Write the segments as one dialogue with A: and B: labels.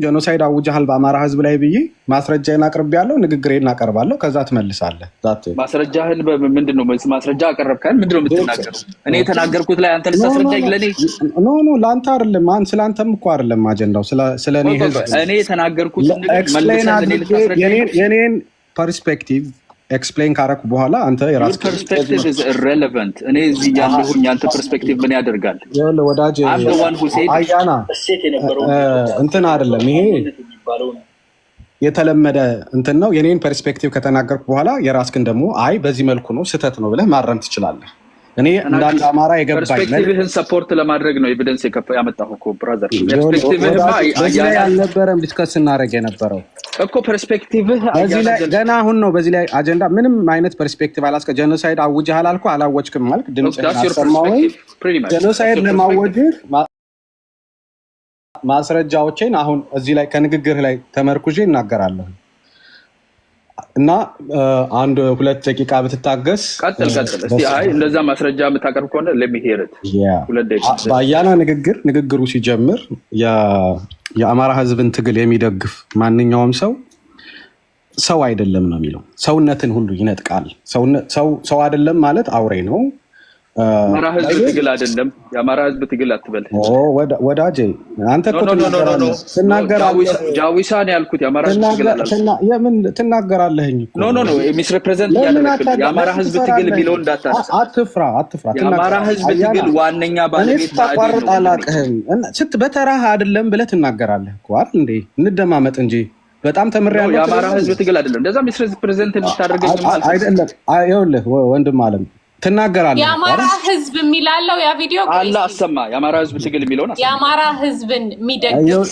A: ጀኖሳይድ አውጀሃል በአማራ ህዝብ ላይ ብዬ ማስረጃዬን አቅርቤያለሁ። ንግግሬን አቀርባለሁ። ከዛ ትመልሳለህ።
B: ማስረጃህን ምንድነው? ማስረጃ አቀረብካል። ምንድነው የምትናገረው? እኔ የተናገርኩት ላይ አንተ ልታስረዳኝ ለኔ?
A: ኖ ለአንተ አይደለም። ስለአንተም እኮ አይደለም አጀንዳው። ስለኔ ህዝብ
B: እኔ የተናገርኩት
A: የኔን ፐርስፔክቲቭ ኤክስፕሌን ካረኩ በኋላ አንተ የራስህ
B: ፐርስፔክቲቭ ኢዝ ኢሬሌቫንት። እኔ እዚህ ያለሁኝ አንተ ፐርስፔክቲቭ ምን ያደርጋል?
A: ወዳጅ አያና እንትን አይደለም ይሄ የተለመደ እንትን ነው። የኔን ፐርስፔክቲቭ ከተናገርኩ በኋላ የራስህን ደግሞ አይ በዚህ መልኩ ነው ስህተት ነው ብለህ ማረም ትችላለህ። እኔ እንዳንተ አማራ የገባኝ
B: ፐርስፔክቲቭህን ሰፖርት ለማድረግ ነው ኤቪደንስ ያመጣሁ እኮ ብራዘር።
A: ፐርስፔክቲቭህማ ያልነበረም ዲስከስ እናደርግ የነበረው
B: እኮ ፐርስፔክቲቭህ
A: ገና አሁን ነው። በዚህ ላይ አጀንዳ ምንም አይነት ፐርስፔክቲቭ አላስከ ጀኖሳይድ አውጀሃል አልኩ አላወጅክም ማለት ድምጽ አሰማው። ጀኖሳይድ ለማወጅህ ማስረጃዎችን አሁን እዚህ ላይ ከንግግር ላይ ተመርኩዤ እናገራለሁ እና አንድ 2 ደቂቃ ብትታገስ።
B: ቀጥል። እስቲ አይ እንደዛ ማስረጃ የምታቀርብ ከሆነ ለሚሄርት 2 ደቂቃ
A: በአያና ንግግሩ ሲጀምር የአማራ ህዝብን ትግል የሚደግፍ ማንኛውም ሰው አይደለም ነው የሚለው። ሰውነትን ሁሉ ይነጥቃል። ሰው አይደለም ማለት አውሬ ነው።
B: አማራ ህዝብ ትግል አይደለም። የአማራ ህዝብ ትግል አትበል
A: ወዳጄ። አንተ እኮ ትናገራለህ።
B: ጃዊሳን ያልኩት የአማራ ህዝብ ትግል አይደለም።
A: የምን ትናገራለህኝ?
B: ኖ ሚስ ሪፕሬዘንት ያደረግልኝ የአማራ ህዝብ ትግል ቢለው እንዳታነሳ።
A: አትፍራ።
B: የአማራ ህዝብ ትግል ዋነኛ ባለቤት
A: ታቋርጥ አላቅህም። በተራህ አይደለም ብለህ ትናገራለህ እኮ አይደል እንዴ? እንደማመጥ እንጂ በጣም ተምሬያለሁ።
B: የአማራ ህዝብ ትግል አይደለም። እንደዛ ሚስ ሪፕሬዘንት እንድታደርገኝ ማለት
A: አይደለም። ይኸውልህ ወንድም አለም ትናገራለህ።
C: የአማራ ህዝብ የሚላለው ያ ቪዲዮ
B: አላ አሰማ። የአማራ ህዝብ ትግል የሚለውን አሰማ።
C: የአማራ ህዝብን የሚደግፍ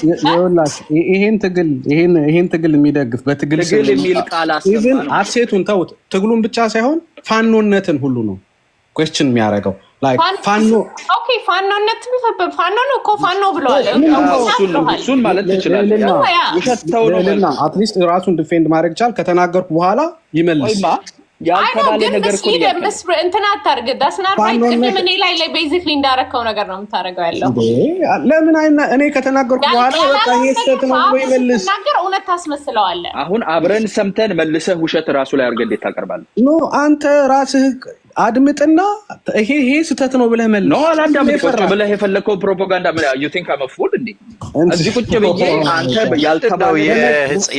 A: ይሄን ትግል የሚደግፍ በትግል
B: የሚል ቃል አሰማ።
A: ኢቭን አሴቱን ተውት። ትግሉን ብቻ ሳይሆን ፋኖነትን ሁሉ ነው ኩዌስችን የሚያደርገው። ላይክ ፋኖ
C: ፋኖ ነው እኮ ፋኖ ብለዋል።
B: እሱን ማለት ትችላለህ።
A: አትሊስት ራሱን ዲፌንድ ማድረግ ቻል። ከተናገርኩ በኋላ ይመልስ
B: ያልተባለ ነገር እኮ
C: እንትን አታርግ። ቅድም እኔ ላይ ቤዚክሊ እንዳረከው ነገር ነው የምታደርገው ያለው።
A: ለምን እኔ ከተናገርኩ በኋላ በቃ ይሄ ስህተት ነው ወይ መልስ
C: ተናገር። እውነት ታስመስለዋለህ።
B: አሁን አብረን ሰምተን መልሰህ ውሸት ራሱ ላይ አድርገህ እንዴት ታቀርባለህ?
A: ኖ አንተ ራስህ አድምጥና ይሄ ስህተት ነው ብለህ መልስ።
B: ኖ አላዳምጥም ብለህ የፈለከው ፕሮፓጋንዳ ምን ዩ ቲንክ አም ፉል እንዴ? እዚህ ቁጭ ብዬ አንተ ያልተባለ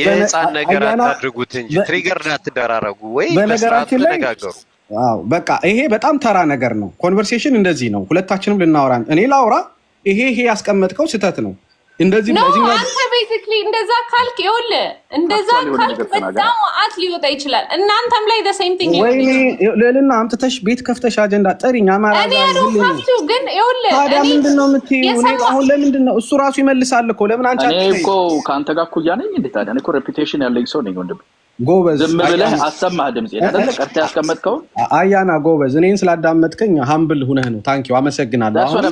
D: የህፃን ነገር አታድርጉት እንጂ ትሪገር እንዳትደራረጉ ወይ በስርዓት ተነጋገሩ።
A: አዎ በቃ ይሄ በጣም ተራ ነገር ነው። ኮንቨርሴሽን እንደዚህ ነው። ሁለታችንም ልናወራ እኔ ላውራ ይሄ ያስቀመጥከው ስህተት ነው እንደዚህ
C: ነው። አንተ ቤዚክሊ እንደዛ ካልክ ይኸውልህ እንደዛ ካልክ በጣም አት ሊወጣ ይችላል። እናንተም ላይ the same thing
A: ወይኔ ለልና አምጥተሽ ቤት ከፍተሽ አጀንዳ ጠሪኝ አማራ
C: እኔ ነው ግን ይኸውልህ
A: ታዲያ ምንድነው የምትይው? እኔ አሁን ለምንድነው እሱ ራሱ ይመልሳል እኮ ለምን አንቺ
B: እኔ እኮ ካንተ ጋር እኮ ያነኝ እንዴ? ታዲያ እኔ እኮ ሬፑቴሽን ያለኝ ሰው ነኝ ወንድም።
A: ጎበዝ
B: ዝም ብለህ አሰማህ ድምጽ አይደለ? ቀርታ ያስቀመጥከው
A: አያና ጎበዝ። እኔን ስላዳመጥከኝ ሃምብል ሁነህ ነው። ታንኪው አመሰግናለሁ።
B: አሁን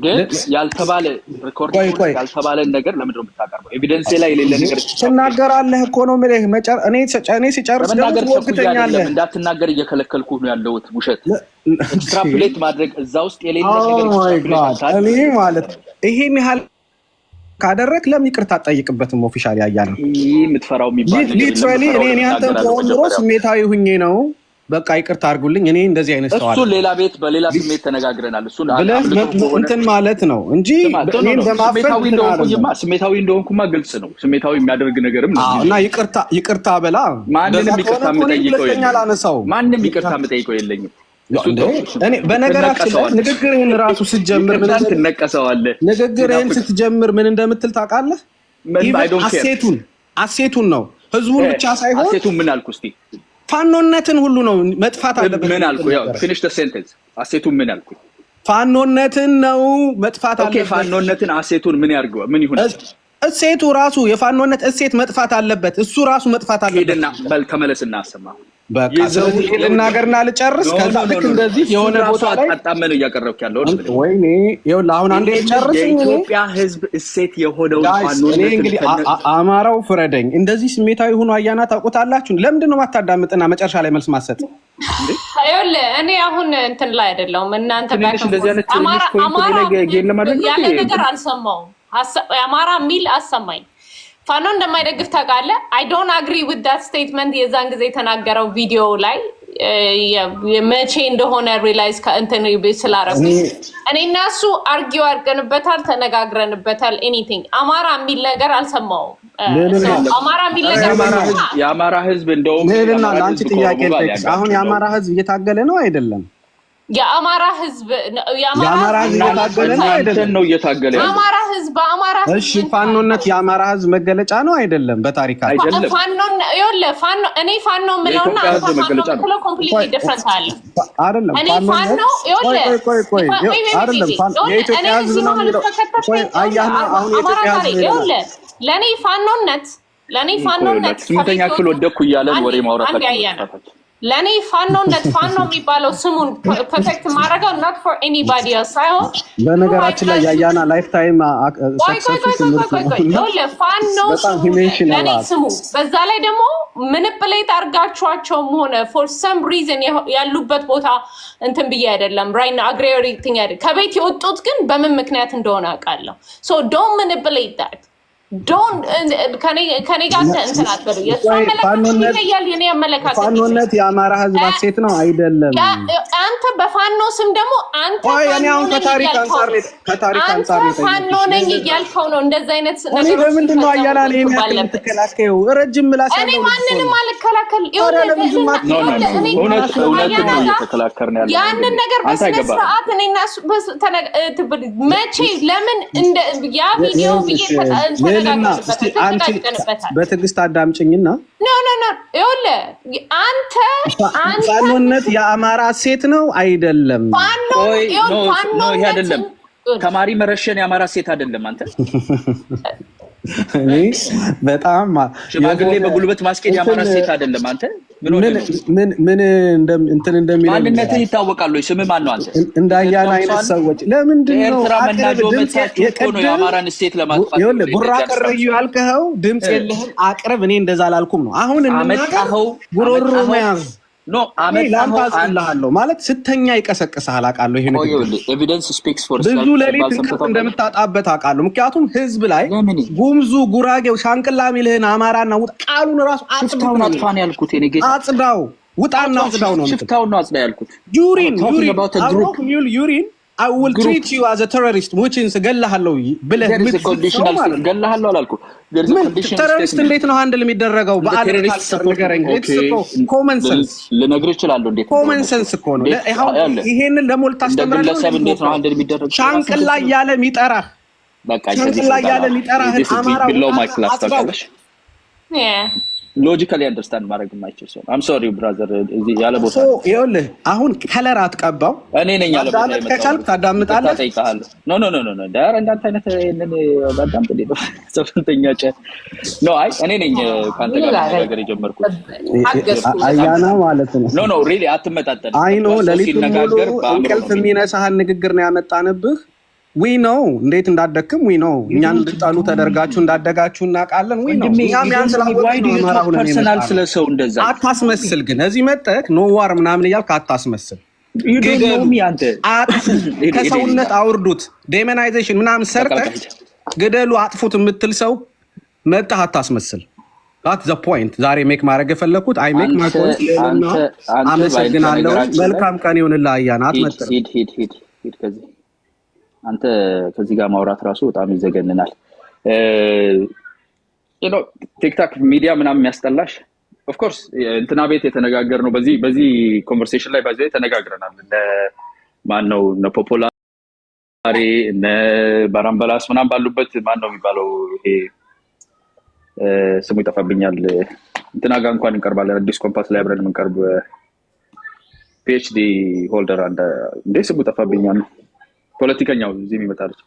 B: ግን ያልተባለ ሪኮርዲንግ ያልተባለ ነገር ለምን ነው የምታቀርበው? ኤቪደንስ ላይ የሌለ ነገር
A: ትናገራለህ እኮ ነው የምልህ። እኔ ሲጨርስ ደግሞ ትወቅተኛለህ።
B: እንዳትናገር እየከለከልኩህ ነው ያለሁት። ውሸት ኤክስትራፕሌት ማድረግ እዛ ውስጥ የሌለ ነገር
A: እኔ ማለት ይሄን ያህል ካደረክ ለምን ይቅርታ ጠይቅበትም? ኦፊሻሊ ያያለሁ
B: የምትፈራው የሚባል
A: ሊትራሊ እኔ አንተን ተወምሮ ስሜታዊ ሁኜ ነው በቃ ይቅርታ አድርጉልኝ። እኔ እንደዚህ አይነት ሰው
B: እሱ ሌላ ቤት በሌላ ስሜት ተነጋግረናል። እሱ
A: እንትን ማለት ነው እንጂ እኔን በማፈን
B: ስሜታዊ እንደሆንኩማ ግልጽ ነው። ስሜታዊ የሚያደርግ ነገርም ነው
A: እና ይቅርታ በላ
B: ማንንም ይቅርታ የምጠይቀው የለኝም።
A: እኔ በነገራችን ላይ ንግግርህን ራሱ ስትጀምር ንግግርህን ስትጀምር ምን እንደምትል ታውቃለህ? አሴቱን ነው ህዝቡን ብቻ ሳይሆን
B: አሴቱን ምን አልኩ? እስቲ
A: ፋኖነትን ሁሉ ነው መጥፋት አለበት።
B: ምን አልኩ? ያው ፊኒሽ ዘ ሴንቴንስ። አሴቱን ምን አልኩ?
A: ፋኖነትን ነው መጥፋት አለበት።
B: ኦኬ ፋኖነትን አሴቱን ምን ያርገው? ምን ይሁን?
A: እሴቱ ራሱ የፋኖነት እሴት መጥፋት አለበት። እሱ ራሱ መጥፋት አለበት።
B: ሄደና በል ተመለስና አሰማ
A: በቃ ስለዚህ ልናገርና ልጨርስ። ከዛ ልክ እንደዚህ የሆነ ቦታ ላይ
B: አጣጣመን እያቀረብክ ያለው
A: ወይኔ ይኸውልህ አሁን አንዴ ጨርስ።
B: የኢትዮጵያ ህዝብ እሴት የሆነው ፋኖነት
A: እኔ እንግዲህ አማራው ፍረደኝ። እንደዚህ ስሜታዊ ሆኖ አያና ታውቁታላችሁ። ለምንድን ነው ማታዳምጥና መጨረሻ ላይ መልስ ማሰጥ?
C: ይኸውልህ እኔ አሁን እንትን ላይ አይደለሁም። እናንተ ጋር አማራ ያለ ነገር አልሰማሁም። አማራ ሚል አሰማኝ ፋኖ እንደማይደግፍ ታውቃለህ? I don't agree with that statement የዛን ጊዜ የተናገረው ቪዲዮ ላይ መቼ እንደሆነ ሪላይዝ ከእንትን ስላረኩ እኔና እሱ አርጊው አድርገንበታል፣ ተነጋግረንበታል። ኤኒቲንግ አማራ የሚል ነገር አልሰማውም። አማራ የሚል ነገር
B: የአማራ ህዝብ እንደውም
A: ሌላ ለአንቺ ጥያቄ ልጠይቅሽ። አሁን የአማራ ህዝብ እየታገለ ነው አይደለም?
C: የአማራ ህዝብ
A: እየታገለ ነው አይደለም?
B: ነው እየታገለ ያለው
C: አማራ ህዝብ
A: እሺ ፋኖነት የአማራ ህዝብ መገለጫ ነው አይደለም? በታሪክ
B: አይደለም።
C: ፋኖ እኔ ፋኖ ምለውና ፋኖ ኮምፕሊትሊ ዲፈረንት አለ አይደለም? እኔ ፋኖ
A: ቆይ አይደለም የኢትዮጵያ ህዝብ ነው የሚለው አያና አሁን የኢትዮጵያ ህዝብ ለኔ ፋኖነት
B: ስምንተኛ ክፍል ወደኩ እያለን ወሬ ማውራታችን
C: ለኔ ፋኖነት ፋኖ የሚባለው ስሙን ፕሮቴክት ማድረገው not for anybody else ሳይሆን
A: በነገራችን ላይ ያያና ላይፍ ታይም ሰክሰስ
C: ፋኖ ለኔ ስሙ በዛ ላይ ደግሞ ምንፕሌት አርጋችኋቸውም ሆነ for some reason ያሉበት ቦታ እንትን ብዬ አይደለም right now agree thing ከቤት የወጡት ግን በምን ምክንያት እንደሆነ አውቃለሁ so don't manipulate that don't ከኔ ጋር እንትን አትበሉ።
A: ፋኖነት የአማራ ህዝብ ሴት ነው አይደለም?
C: አንተ በፋኖ ስም ደግሞ አንተ
A: ከታሪክ አንፃር
C: ፋኖ ነኝ እያልከው ነው። እንደዚህ አይነት
A: ነገር በምንድን ነው አያላ ላይ የምትከላከየው? ረጅም ምላስ
C: እኔ ማንንም አልከላከል። ያንን ነገር በስነ ስርዓት እኔና መቼ ለምን ያ ቪዲዮ ብዬ
A: በትዕግስት አዳምጪኝና
C: ኖ ይኸውልህ አንተ
A: ፋኖነት የአማራ ሴት ነው አይደለም?
B: ፋኖ ይሄ አይደለም። ተማሪ መረሸን የአማራ ሴት አይደለም። አንተ
A: በጣም
B: ሽማግሌ በጉልበት ማስኬድ የአማራ ሴት አይደለም። አንተ
A: ምን እንትን እንደሚል
B: ማንነትህ ይታወቃል ወይ? ስምህ ማን ነው? አንተ
A: እንዳያና አይነት ሰዎች ለምንድን ነው
B: ኤርትራ መናጆ መታችሁ ነው የአማራን ሴት ለማጥፋት?
A: ይኸውልህ ቡራ ቀረዩ ያልከው ድምጽ የለህም አቅርብ። እኔ እንደዛ አላልኩም ነው አሁን
B: አመጣኸው
A: ጉሮሮ መያዝ
B: ኖ
A: አመጣኸው ማለት ስተኛ ይቀሰቅስሃል። አውቃለሁ ይሄ ነው
B: ኤቪደንስ ስፒክስ ፎር
A: ብዙ ሌሊት እንቅልፍ እንደምታጣበት አውቃለሁ። ምክንያቱም ህዝብ ላይ ጉምዙ ጉራጌው ሻንቅላ ሚልህን አማራና ውጣ ቃሉን ራሱ
B: አጽዳው አጥፋን ያልኩት እኔ ጌታ
A: አጽዳው ውጣና አጽዳው ነው
B: ሽፍታው ነው አጽዳ ያልኩት
A: ዩሪን I will treat you as a terrorist which is ገላሃለው ብለህ
B: ገላሃለው አላልኩ።
A: terrorist እንዴት ነው ሃንድል የሚደረገው? በአለም ካልቸር ንገረኝ። common sense
B: ልነግርህ እችላለሁ። እንዴት
A: common sense እኮ ነው። ይሄንን ደግሞ ልታስተምረን ነው።
B: እንዴት ነው ሃንድል የሚደረገው?
A: ሻንቅላ ያለ የሚጠራህ
B: በቃ
A: ሻንቅላ ያለ የሚጠራህ አማራ
B: ቢለው ማይ ክላስ ታውቃለሽ? ሎጂካሊ አንደርስታንድ ማድረግ የማይችል ሰው አም ሶሪ ብራዘር እዚህ ያለ ቦታ
A: ይኸውልህ አሁን ከለር አትቀባው።
B: እኔ ነኝ ያለ ቦታ
A: ከቻልክ ታዳምጣለህ።
B: ኖ ዳር እንዳንተ አይነት እነኔ ባዳም ጥዴ ነው ሰፍንተኛ ጨ ኖ አይ እኔ ነኝ ካንተ ጋር ነገር የጀመርኩት
A: አያና ማለት ነው።
B: ኖ ሪሊ አትመጣጠን።
A: አይ ኖ ለሊት ነገር እንቅልፍ የሚነሳህን ንግግር ነው ያመጣንብህ። ዊ ኖው እንዴት እንዳደክም ዊ ኖው እኛን እንድጣሉ ተደርጋችሁ እንዳደጋችሁ እናውቃለን። ዊ ኖው እኛም ያን ስላወቅን ነው አማራ ሆነን
B: ፐርሰናል ስለሰው እንደዛ
A: አታስመስል። ግን እዚህ መጠቅ ኖ ዋር ምናምን እያልክ አታስመስል። ከሰውነት አውርዱት ዴሞናይዜሽን ምናምን ሰርተህ ግደሉ አጥፉት የምትል ሰው መጣህ አታስመስል። that's the point ዛሬ ሜክ ማድረግ የፈለኩት አይ ሜክ ማይ ፖይንት። አመሰግናለሁ። መልካም ቀን ይሁንልህ አያና። አትመጥር
B: ሂድ ከዚህ አንተ ከዚህ ጋር ማውራት ራሱ በጣም ይዘገንናል። ቲክታክ ሚዲያ ምናምን የሚያስጠላሽ ኦፍ ኮርስ እንትና ቤት የተነጋገርነው በዚህ ኮንቨርሴሽን ላይ ባይዘይ ተነጋግረናል። ማን ነው እነ ፖፑላሪ እነ ባራምበላስ ምናምን ባሉበት ማን ነው የሚባለው ይሄ ስሙ ይጠፋብኛል። እንትና ጋር እንኳን እንቀርባለን። አዲስ ኮምፓስ ላይ አብረን የምንቀርብ ፒኤችዲ ሆልደር አንደ እንደ ስሙ ይጠፋብኛል። ፖለቲከኛው እዚህ የሚመጣልሽ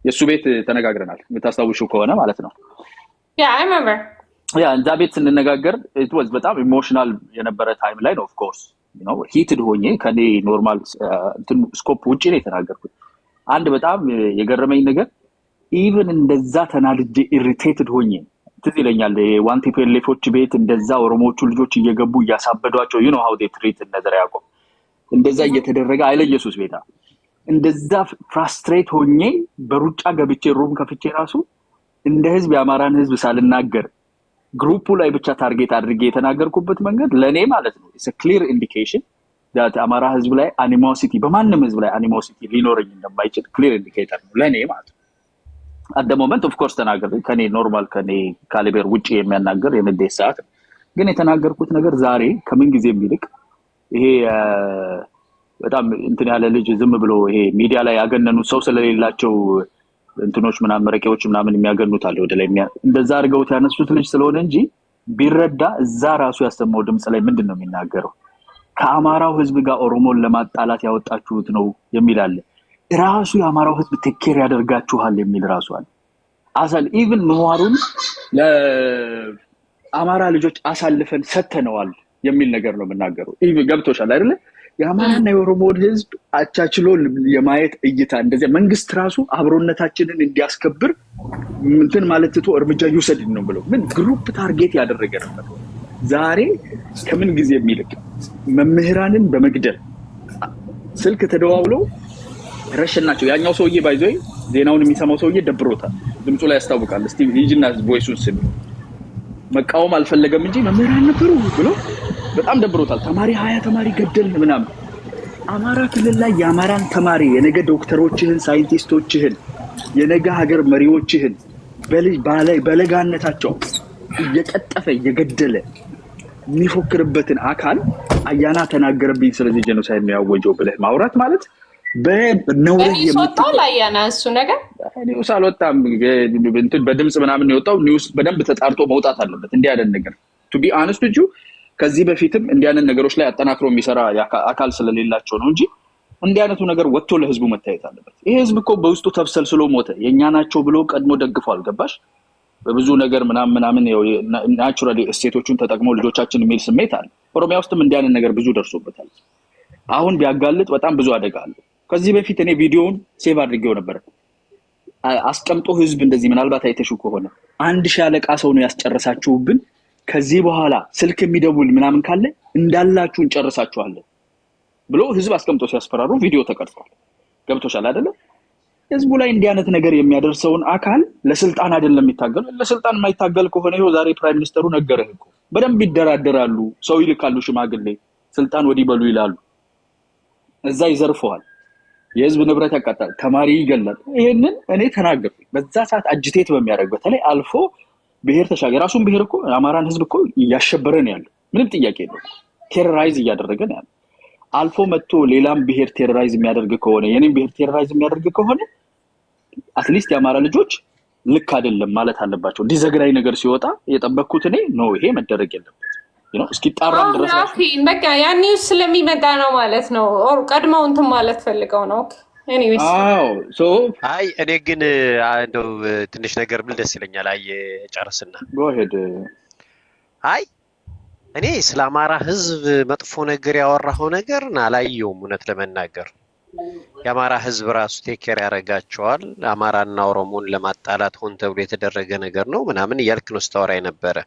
B: የሱ ቤት ተነጋግረናል። የምታስታውሹ ከሆነ ማለት ነው።
C: I remember.
B: እዛ ቤት ስንነጋገር it was በጣም ኢሞሽናል የነበረ ታይም ላይ ነው። of course ሂትድ ሆኜ ከኔ ኖርማል ስኮፕ ውጪ ነው የተናገርኩት። አንድ በጣም የገረመኝ ነገር ኢቭን እንደዛ ተናድጄ ኢሪቴትድ ሆኜ ትዝ ይለኛል ዋን ቲፒኤልኤፎች ቤት እንደዛ ኦሮሞዎቹ ልጆች እየገቡ እያሳበዷቸው how they treat እነዘር ያቆም እንደዛ እየተደረገ አይለ ኢየሱስ ቤታ እንደዛ ፍራስትሬት ሆኜ በሩጫ ገብቼ ሩም ከፍቼ ራሱ እንደ ህዝብ የአማራን ህዝብ ሳልናገር ግሩፑ ላይ ብቻ ታርጌት አድርጌ የተናገርኩበት መንገድ ለኔ ማለት ነው ኢትስ ክሊር ኢንዲኬሽን ዳት አማራ ህዝብ ላይ አኒሞሲቲ በማንም ህዝብ ላይ አኒሞሲቲ ሊኖረኝ እንደማይችል ክሊር ኢንዲኬተር ነው ለኔ ማለት ነው። አት ዘ ሞመንት ኦፍ ኮርስ ተናገር ከኔ ኖርማል ከኔ ካሊበር ውጪ የሚያናገር የንዴት ሰዓት ግን የተናገርኩት ነገር ዛሬ ከምን ጊዜ የሚልቅ ይሄ በጣም እንትን ያለ ልጅ ዝም ብሎ ይሄ ሚዲያ ላይ ያገነኑ ሰው ስለሌላቸው እንትኖች ምናምን መረቄዎች ምናምን የሚያገኑት አለ ወደ ላይ እንደዛ አድርገውት ያነሱት ልጅ ስለሆነ እንጂ ቢረዳ እዛ ራሱ ያሰማው ድምጽ ላይ ምንድነው የሚናገረው ከአማራው ህዝብ ጋር ኦሮሞን ለማጣላት ያወጣችሁት ነው የሚል አለ ራሱ የአማራው ህዝብ ተኬር ያደርጋችኋል የሚል ራሱ አለ አሳል ኢቭን ምህዋሩን ለአማራ ልጆች አሳልፈን ሰተነዋል የሚል ነገር ነው የምናገረው ኢቭን ገብቶሻል አይደለ የአማራና የኦሮሞ ህዝብ አቻችሎ የማየት እይታ እንደዚህ መንግስት ራሱ አብሮነታችንን እንዲያስከብር እንትን ማለት ትቶ እርምጃ ይወሰድ ነው ብለው ምን ግሩፕ ታርጌት ያደረገ ነበር ዛሬ ከምን ጊዜ የሚልቅ መምህራንን በመግደል ስልክ ተደዋውሎ ረሽናቸው ያኛው ሰውዬ ባይዘይ ዜናውን የሚሰማው ሰውዬ ደብሮታል ድምጹ ላይ ያስታውቃል እስቲ ሂጅና ቮይሱን ስም መቃወም አልፈለገም እንጂ መምህራን ነበሩ ብሎ በጣም ደብሮታል ተማሪ 20 ተማሪ ገደል ምናምን አማራ ክልል ላይ የአማራን ተማሪ የነገ ዶክተሮችህን ሳይንቲስቶችህን የነገ ሀገር መሪዎችህን በለጋነታቸው እየቀጠፈ እየገደለ የሚፎክርበትን አካል አያና ተናገረብኝ ስለዚህ ጄኖሳይድ ነው ያወጀው ብለህ ማውራት ማለት በነውር
C: የምትወጣው አያና እሱ ነገር
B: ኒውስ አልወጣም እንትን በድምጽ ምናምን የወጣው ኒውስ በደንብ ተጣርቶ መውጣት አለበት እንዲህ አይደል ነገር to be honest with you ከዚህ በፊትም እንዲህ አይነት ነገሮች ላይ አጠናክሮ የሚሰራ አካል ስለሌላቸው ነው እንጂ እንዲህ አይነቱ ነገር ወጥቶ ለህዝቡ መታየት አለበት ይሄ ህዝብ እኮ በውስጡ ተብሰልስሎ ሞተ የኛ ናቸው ብሎ ቀድሞ ደግፏል ገባሽ በብዙ ነገር ምናምን ያው ናቹራሊ ስቴቶቹን ተጠቅመው ልጆቻችን የሚል ስሜት አለ ኦሮሚያ ውስጥም እንዲህ አይነት ነገር ብዙ ደርሶበታል አሁን ቢያጋልጥ በጣም ብዙ አደጋ አለ ከዚህ በፊት እኔ ቪዲዮውን ሴቭ አድርጌው ነበር አስቀምጦ ህዝብ እንደዚህ ምናልባት አይተሽው ከሆነ አንድ ሻለቃ ሰው ነው ያስጨረሳችሁብን ከዚህ በኋላ ስልክ የሚደውል ምናምን ካለ እንዳላችሁ እንጨርሳችኋለን ብሎ ህዝብ አስቀምጦ ሲያስፈራሩ ቪዲዮ ተቀርጿል ገብቶሻል አይደለ ህዝቡ ላይ እንዲህ አይነት ነገር የሚያደርሰውን አካል ለስልጣን አይደለም የሚታገል ለስልጣን የማይታገል ከሆነ ይኸው ዛሬ ፕራይም ሚኒስተሩ ነገረህ እኮ በደንብ ይደራደራሉ ሰው ይልካሉ ሽማግሌ ስልጣን ወዲ በሉ ይላሉ እዛ ይዘርፈዋል የህዝብ ንብረት ያቃጣል ተማሪ ይገላል ይሄንን እኔ ተናገርኩኝ በዛ ሰዓት አጅቴት በሚያደርግ በተለይ አልፎ ብሄር ተሻገር ራሱን ብሄር እኮ አማራን ህዝብ እኮ ያሸበረ ነው ያለው ምንም ጥያቄ የለውም ቴሮራይዝ እያደረገ ነው ያለው አልፎ መጥቶ ሌላም ብሄር ቴሮራይዝ የሚያደርግ ከሆነ የኔም ብሄር ቴሮራይዝ የሚያደርግ ከሆነ አትሊስት የአማራ ልጆች ልክ አይደለም ማለት አለባቸው ዲዘግራይ ነገር ሲወጣ የጠበቅኩት እኔ ነው ይሄ መደረግ የለበት ነው እስኪጣራም ድረስ
C: በቃ ያን ኒውስ ስለሚመጣ ነው ማለት ነው ኦር ቀድመው እንትን ማለት ፈልገው ነው ኤኒዌይስ
D: አይ እኔ ግን እንደው ትንሽ ነገር ብል ደስ ይለኛል አይ ጨርስና
B: go ahead
D: አይ እኔ ስለ አማራ ህዝብ መጥፎ ነገር ያወራው ነገር አላየውም እውነት ለመናገር የአማራ ህዝብ ራሱ ቴኬር ያረጋቸዋል አማራና ኦሮሞን ለማጣላት ሆን ተብሎ የተደረገ ነገር ነው ምናምን ያልክ ነው ስታወራ የነበረ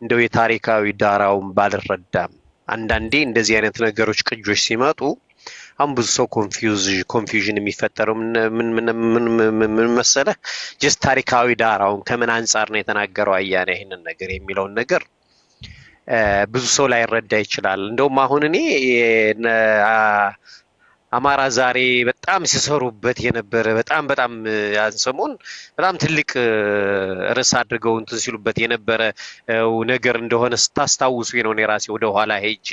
D: እንደው የታሪካዊ ዳራውን ባልረዳም አንዳንዴ እንደዚህ አይነት ነገሮች ቅጆች ሲመጡ አሁን ብዙ ሰው ኮንፊውዥን የሚፈጠረው ምን መሰለህ ጀስት ታሪካዊ ዳራውን ከምን አንፃር ነው የተናገረው አያና ይሄንን ነገር የሚለውን ነገር ብዙ ሰው ላይ ረዳ ይችላል እንደውም አሁን እኔ አማራ ዛሬ በጣም ሲሰሩበት የነበረ በጣም ያንሰሞን በጣም ትልቅ ርዕስ አድርገው እንትን ሲሉበት የነበረ ነገር እንደሆነ ስታስታውሱ ነው እኔ ራሴ ወደ ኋላ ሄጄ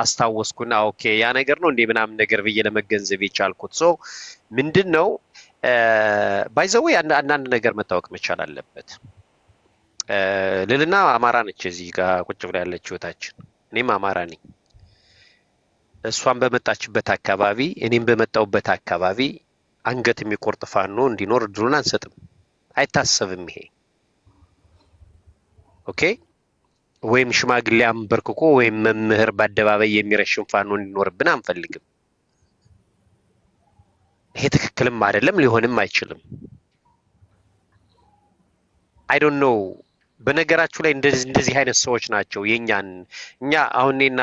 D: አስታወስኩና ኦኬ ያ ነገር ነው እንዴ ምናምን ነገር ብዬ ለመገንዘብ ይቻልኩት ሶ ምንድነው ባይዘው አንዳንድ ነገር መታወቅ መቻል አለበት ልልና አማራ ነች እዚህ ጋር ቁጭ ብላ ያለችው ታችን እኔም አማራ ነኝ እሷን በመጣችበት አካባቢ እኔም በመጣውበት አካባቢ አንገት የሚቆርጥ ፋኖ እንዲኖር ድሩን አንሰጥም አይታሰብም ይሄ ኦኬ ወይም ሽማግሌ አንበርክኮ ወይም መምህር በአደባባይ የሚረሽም ፋኖ እንዲኖርብን አንፈልግም ይሄ ትክክልም አይደለም ሊሆንም አይችልም I don't know በነገራችሁ ላይ እንደዚህ አይነት ሰዎች ናቸው የኛን እኛ አሁንና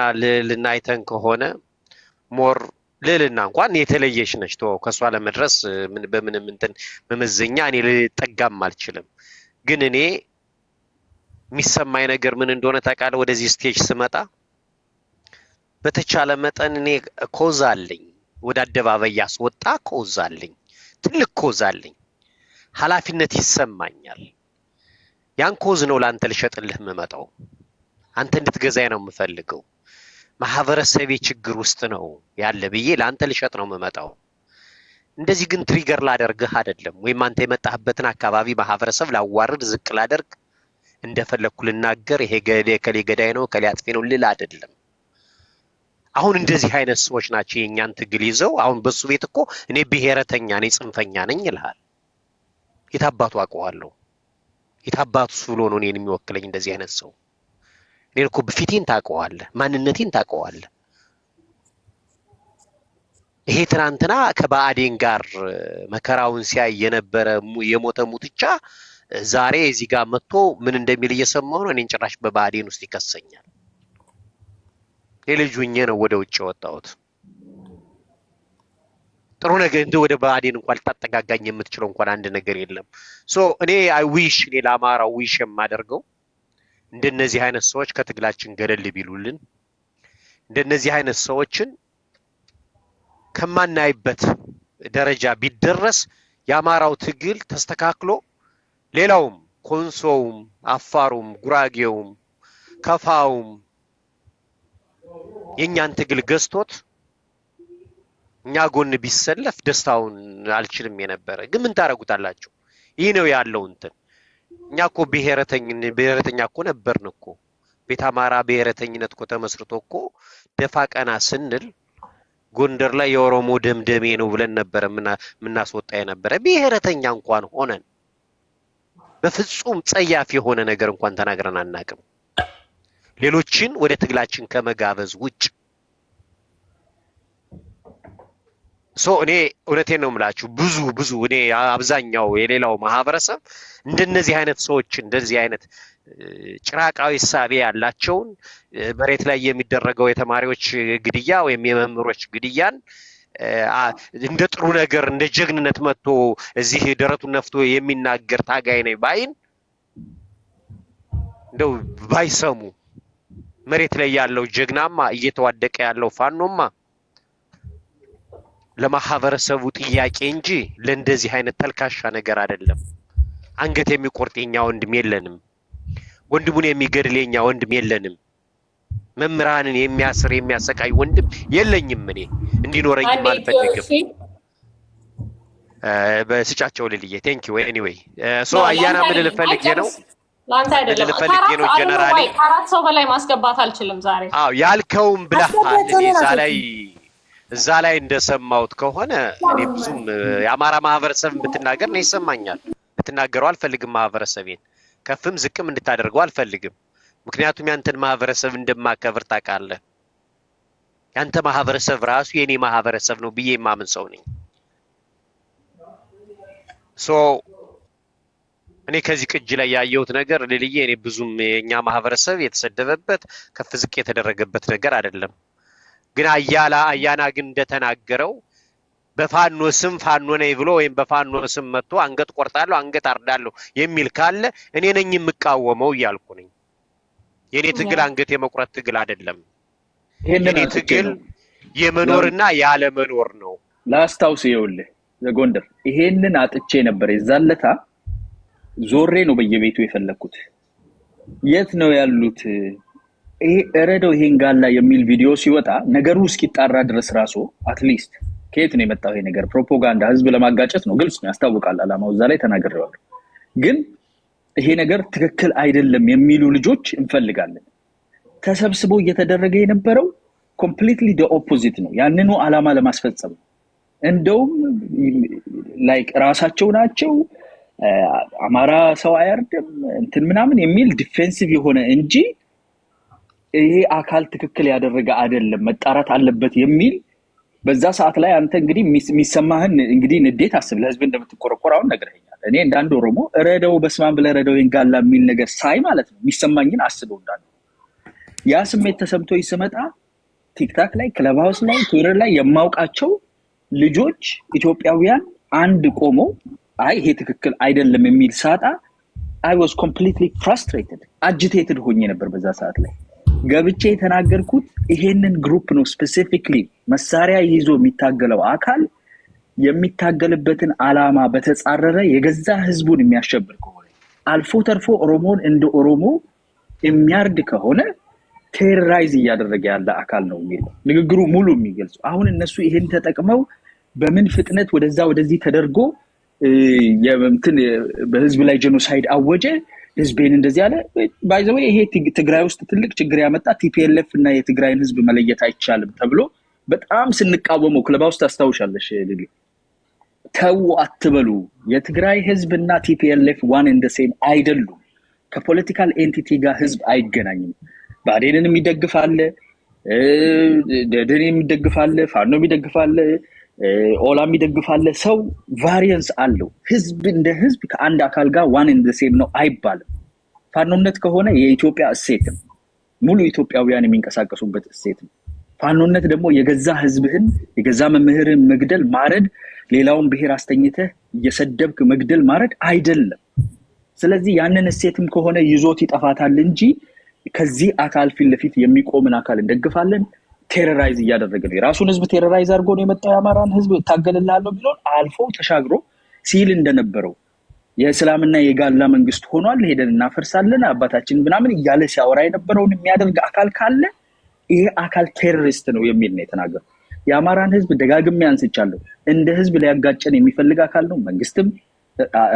D: ልናይተን ከሆነ ሞር ልልና እንኳን የተለየሽ ነች ተው ከሷ ለመድረስ ምን በምንም እንትን መመዘኛ እኔ ልጠጋም አልችልም ግን እኔ የሚሰማኝ ነገር ምን እንደሆነ ታውቃለህ ወደዚህ ስቴጅ ስመጣ በተቻለ መጠን እኔ ኮዝ አለኝ ወደ አደባባይ ያስወጣ ኮዝ አለኝ ትልቅ ኮዝ አለኝ ኃላፊነት ይሰማኛል ያን ኮዝ ነው ላንተ ልሸጥልህ መመጣው አንተ እንድትገዛኝ ነው የምፈልገው ማህበረሰቤ ችግር ውስጥ ነው ያለ ብዬ ላንተ ልሸጥ ነው መመጣው እንደዚህ ግን ትሪገር ላደርግህ አይደለም ወይ አንተ የመጣህበትን አካባቢ ማህበረሰብ ላዋርድ ዝቅ ላደርግ እንደፈለኩ ልናገር ይሄ ከሌ ገዳይ ነው ከሌ አጥፊ ነው ልል አይደለም አሁን እንደዚህ አይነት ሰዎች ናቸው የኛን ትግል ይዘው አሁን በሱ ቤት እኮ እኔ ብሔረተኛ ነኝ ጽንፈኛ ነኝ ይልሃል የታባቱ አቀዋለሁ የታባቱ ብሎ ነው እኔን የሚወክለኝ እንደዚህ አይነት ሰው እኔ እኮ በፊቴን ታቀዋለህ ማንነቴን ታቀዋለህ ይሄ ትናንትና ከባአዴን ጋር መከራውን ሲያይ የነበረ የሞተ ሙትቻ ዛሬ እዚህ ጋር መጥቶ ምን እንደሚል እየሰማሁ ነው እኔን ጭራሽ በባአዴን ውስጥ ይከሰኛል የልጁኝ ነው ወደ ውጭ ወጣሁት ጥሩ ነገር እንደ ወደ ባአዴን እንኳን ልታጠጋጋኝ የምትችለው እንኳን አንድ ነገር የለም ሶ እኔ አይ ዊሽ እኔ ለአማራው ዊሽ የማደርገው እንደነዚህ አይነት ሰዎች ከትግላችን ገደል ቢሉልን እንደነዚህ አይነት ሰዎችን ከማናይበት ደረጃ ቢደረስ ያማራው ትግል ተስተካክሎ ሌላውም ኮንሶውም አፋሩም ጉራጌውም ከፋውም የኛን ትግል ገዝቶት እኛ ጎን ቢሰለፍ ደስታውን አልችልም የነበረ ግን ምን ታረጉታላችሁ ይሄ ነው ያለው እንትን እኛ እኮ ብሔረተኛ እኮ ነበርን እኮ ቤት አማራ ብሔረተኝነት እኮ ተመስርቶ እኮ ደፋ ቀና ስንል ጎንደር ላይ የኦሮሞ ደምደሜ ነው ብለን ነበር ምናስወጣ የነበረ ብሔረተኛ እንኳን ሆነን በፍጹም ጸያፍ የሆነ ነገር እንኳን ተናግረን አናቅም ሌሎችን ወደ ትግላችን ከመጋበዝ ውጭ እኔ እውነቴን ነው የምላችሁ ብዙ እኔ አብዛኛው የሌላው ማህበረሰብ እንደነዚህ አይነት ሰዎች እንደዚህ አይነት ጭራቃዊ ሳቢ ያላቸውን በሬት ላይ የሚደረገው የተማሪዎች ግድያ ወይም የመምህሮች ግድያን እንደ ጥሩ ነገር እንደ ጀግንነት መጥቶ እዚህ ደረቱን ነፍቶ የሚናገር ታጋይ ነኝ ባይን እንደው ባይሰሙ መሬት ላይ ያለው ጀግናማ እየተዋደቀ ያለው ፋኖማ ለማህበረሰቡ ጥያቄ እንጂ ለእንደዚህ አይነት ተልካሻ ነገር አይደለም አንገት የሚቆርጥኛ ወንድም የለንም ወንድሙን የሚገድልኛ ወንድም የለንም መምራንን የሚያስር የሚያሰቃይ ወንድም የለኝም እኔ እንዲኖረኝ ማልፈልግም በስጫቸው ልልዬ ቴንክ ዩ ኤኒዌይ አያና ምን ልፈልግ ነው
C: ላንተ አይደለም
D: ጀነራሊ
C: አራት ሰው በላይ ማስገባት አልችልም ዛሬ
D: ያልከውም ብለሃል እዛ ላይ እንደሰማውት ከሆነ እኔ ብዙም የአማራ ማህበረሰብ ብትናገር ነው ይሰማኛል ብትናገረው አልፈልግም ማህበረሰቤን ከፍም ዝቅም እንድታደርገው አልፈልግም ምክንያቱም ያንተን ማህበረሰብ እንደማከብር ታውቃለህ ያንተ ማህበረሰብ ራሱ የኔ ማህበረሰብ ነው ብዬ ማምን ሰው ነኝ እኔ ከዚህ ቅጅ ላይ ያየሁት ነገር ለልዬ እኔ ብዙም የኛ ማህበረሰብ የተሰደበበት ከፍ ዝቅ የተደረገበት ነገር አይደለም ግን አያና ግን እንደተናገረው በፋኖ ስም ፋኖ ነኝ ብሎ ወይም በፋኖ ስም መጥቶ አንገት ቆርጣለሁ አንገት አርዳለሁ የሚል ካለ እኔ ነኝ የምቃወመው ይያልኩ ነኝ የኔ ትግል አንገት የመቁረጥ ትግል አይደለም የኔ ትግል የመኖርና ያለ መኖር ነው
B: ላስታውስ ይኸውልህ ዘጎንደር ይሄንን አጥቼ ነበር የዛለታ ዞሬ ነው በየቤቱ የፈለኩት የት ነው ያሉት ይሄ እረደው ይሄን ጋላ የሚል ቪዲዮ ሲወጣ ነገሩ እስኪጣራ ድረስ ራሱ አትሊስት ከየት ነው የመጣው ይሄ ነገር ፕሮፓጋንዳ ህዝብ ለማጋጨት ነው ግልጽ ነው ያስታውቃል አላማው እዛ ላይ ተናግረዋል ግን ይሄ ነገር ትክክል አይደለም የሚሉ ልጆች እንፈልጋለን ተሰብስበው እየተደረገ የነበረው ኮምፕሊትሊ ዲ ኦፖዚት ነው ያንኑ አላማ ለማስፈጸም እንደውም ላይክ ራሳቸው ናቸው አማራ ሰው አያርድም እንትን ምናምን የሚል ዲፌንሲቭ የሆነ እንጂ ይሄ አካል ትክክል ያደረገ አይደለም መጣራት አለበት የሚል በዛ ሰዓት ላይ አንተ እንግዲህ የሚሰማህን እንግዲህ ንዴት አስብ ለህዝብ እንደምትቆረቆራው ነገርኛል እኔ እንዳንድ ኦሮሞ እረደው በስማም ብለረደው ይንጋላ የሚል ነገር ሳይ ማለት ነው የሚሰማኝን አስበው እንዳለ ያ ስሜት ተሰምቶ ይስመጣ ቲክታክ ላይ ክለብሃውስ ላይ ትዊተር ላይ የማውቃቸው ልጆች ኢትዮጵያውያን አንድ ቆመው አይ ይሄ ትክክል አይደለም የሚል ሳጣ I was completely frustrated, agitated ሆኜ ነበር በዛ ሰዓት ላይ ገብቼ የተናገርኩት ይሄንን ግሩፕ ነው ስፔሲፊክሊ መሳሪያ ይዞ የሚታገለው አካል የሚታገልበትን አላማ በተጻረረ የገዛ ህዝቡን የሚያሸብር ከሆነ አልፎ ተርፎ ኦሮሞን እንደ ኦሮሞ የሚያርድ ከሆነ ቴሮራይዝ እያደረገ ያለ አካል ነው የሚል ንግግሩ ሙሉ የሚገልጽ አሁን እነሱ ይሄን ተጠቅመው በምን ፍጥነት ወደዛ ወደዚህ ተደርጎ የምንትን በህዝብ ላይ ጄኖሳይድ አወጀ ህዝቤን እንደዚህ ያለ ባይ ዘ ወይ ይሄ ትግራይ ውስጥ ትልቅ ችግር ያመጣ ቲፒኤልኤፍ እና የትግራይን ህዝብ መለየት አይቻልም ተብሎ በጣም ስንቃወመው ክለብሃውስ ታስታውሻለሽ ልጅ ተው አትበሉ የትግራይ ህዝብና ቲፒኤልኤፍ ዋን ኤንድ ሴም አይደሉም ከፖለቲካል ኤንቲቲ ጋር ህዝብ አይገናኝም ባዴንን የሚደግፋለ ደደን የሚደግፋለ ፋኖ የሚደግፋለ ኦላ የሚደግፋለ ሰው ቫሪያንስ አለው ህዝብ እንደ ህዝብ ከአንድ አካል ጋር ዋን ኤንድ ሴም ነው አይባልም ፋኖነት ከሆነ የኢትዮጵያ እሴት ነው ሙሉ ኢትዮጵያውያን የሚንቀሳቀሱበት እሴት ነው ፋኖነት ደግሞ የገዛ ህዝብህን የገዛ መምህርን መግደል ማረድ ሌላውን ብሔር አስተኝተህ እየሰደብክ መግደል ማረድ አይደለም ስለዚህ ያንን እሴትም ከሆነ ይዞት ይጠፋታል እንጂ ከዚህ አካል ፊት ለፊት የሚቆምን አካል እንደግፋለን ቴሮራይዝ እያደረገ ነው የራሱን ህዝብ ቴሮራይዝ አድርጎ ነው የመጣው ያማራን ህዝብ ታገልላለሁ ቢሎን አልፎ ተሻግሮ ሲል እንደነበረው የእስላምና የጋላ መንግስት ሆኗል ሄደን እናፈርሳለን አባታችን ምናምን እያለ ሲያወራ የነበረውን የሚያደርግ አካል ካለ ይሄ አካል ቴሮሪስት ነው የሚል ነው የተናገረው ያማራን ህዝብ ደጋግሜ አንስቻለሁ እንደ ህዝብ ሊያጋጨን የሚፈልግ አካል ነው መንግስትም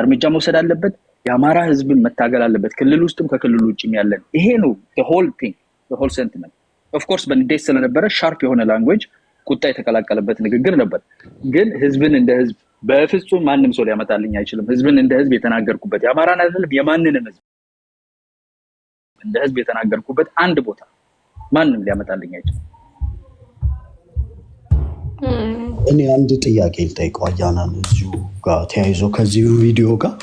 B: እርምጃ መውሰድ አለበት ያማራ ህዝብ መታገል አለበት ክልል ውስጥም ከክልሉ ውጭም ያለን ይሄ ነው the whole thing the whole sentiment of course በንዴት ስለነበረ ሻርፕ የሆነ ላንጉዌጅ ቁጣ የተቀላቀለበት ንግግር ነበር ግን ህዝብን እንደ ህዝብ በፍጹም ማንንም ሰው ሊያመጣልኝ አይችልም ህዝብን እንደ ህዝብ የተናገርኩበት ያማራን አይደለም የማንንም ህዝብ እንደ ህዝብ የተናገርኩበት አንድ ቦታ ማንንም ሊያመጣልኝ አይችልም
E: እኔ አንድ ጥያቄ ልጠይቀው አያናን እዚሁ ጋር ተያይዞ ከዚህ ቪዲዮ ጋር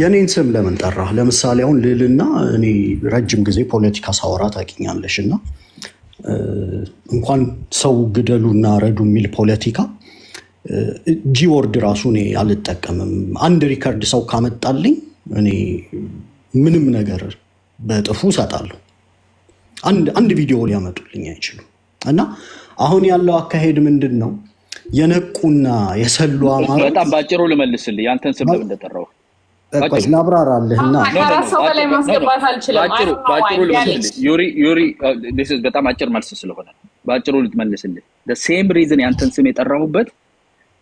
E: የኔን ስም ለምን ጠራህ ለምሳሌ አሁን ልልና እኔ ረጅም ጊዜ ፖለቲካ ሳወራ ታውቂኛለሽና እንኳን ሰው ግደሉና ረዱ የሚል ፖለቲካ ጂወርድ ራሱ እኔ አልጠቀምም አንድ ሪከርድ ሰው ካመጣልኝ እኔ ምንም ነገር በጥፉ ሰጣለሁ አንድ ቪዲዮ ሊያመጡልኝ አይችሉም እና አሁን ያለው አካሄድ ምንድነው የነቁና የሰሉ አማራ
B: በጣም ባጭሩ ልመልስልህ ያንተን ስም ለምን እንደጠራው
E: ላብራራልህና
C: ሰው በላይ ማስገባት አልችልም
B: ባጭሩ ልመልስልህ ዩሪ this is በጣም አጭር መልስ ስለሆነ ባጭሩ ልትመልስልህ the same reason ያንተን ስም የጠራሁበት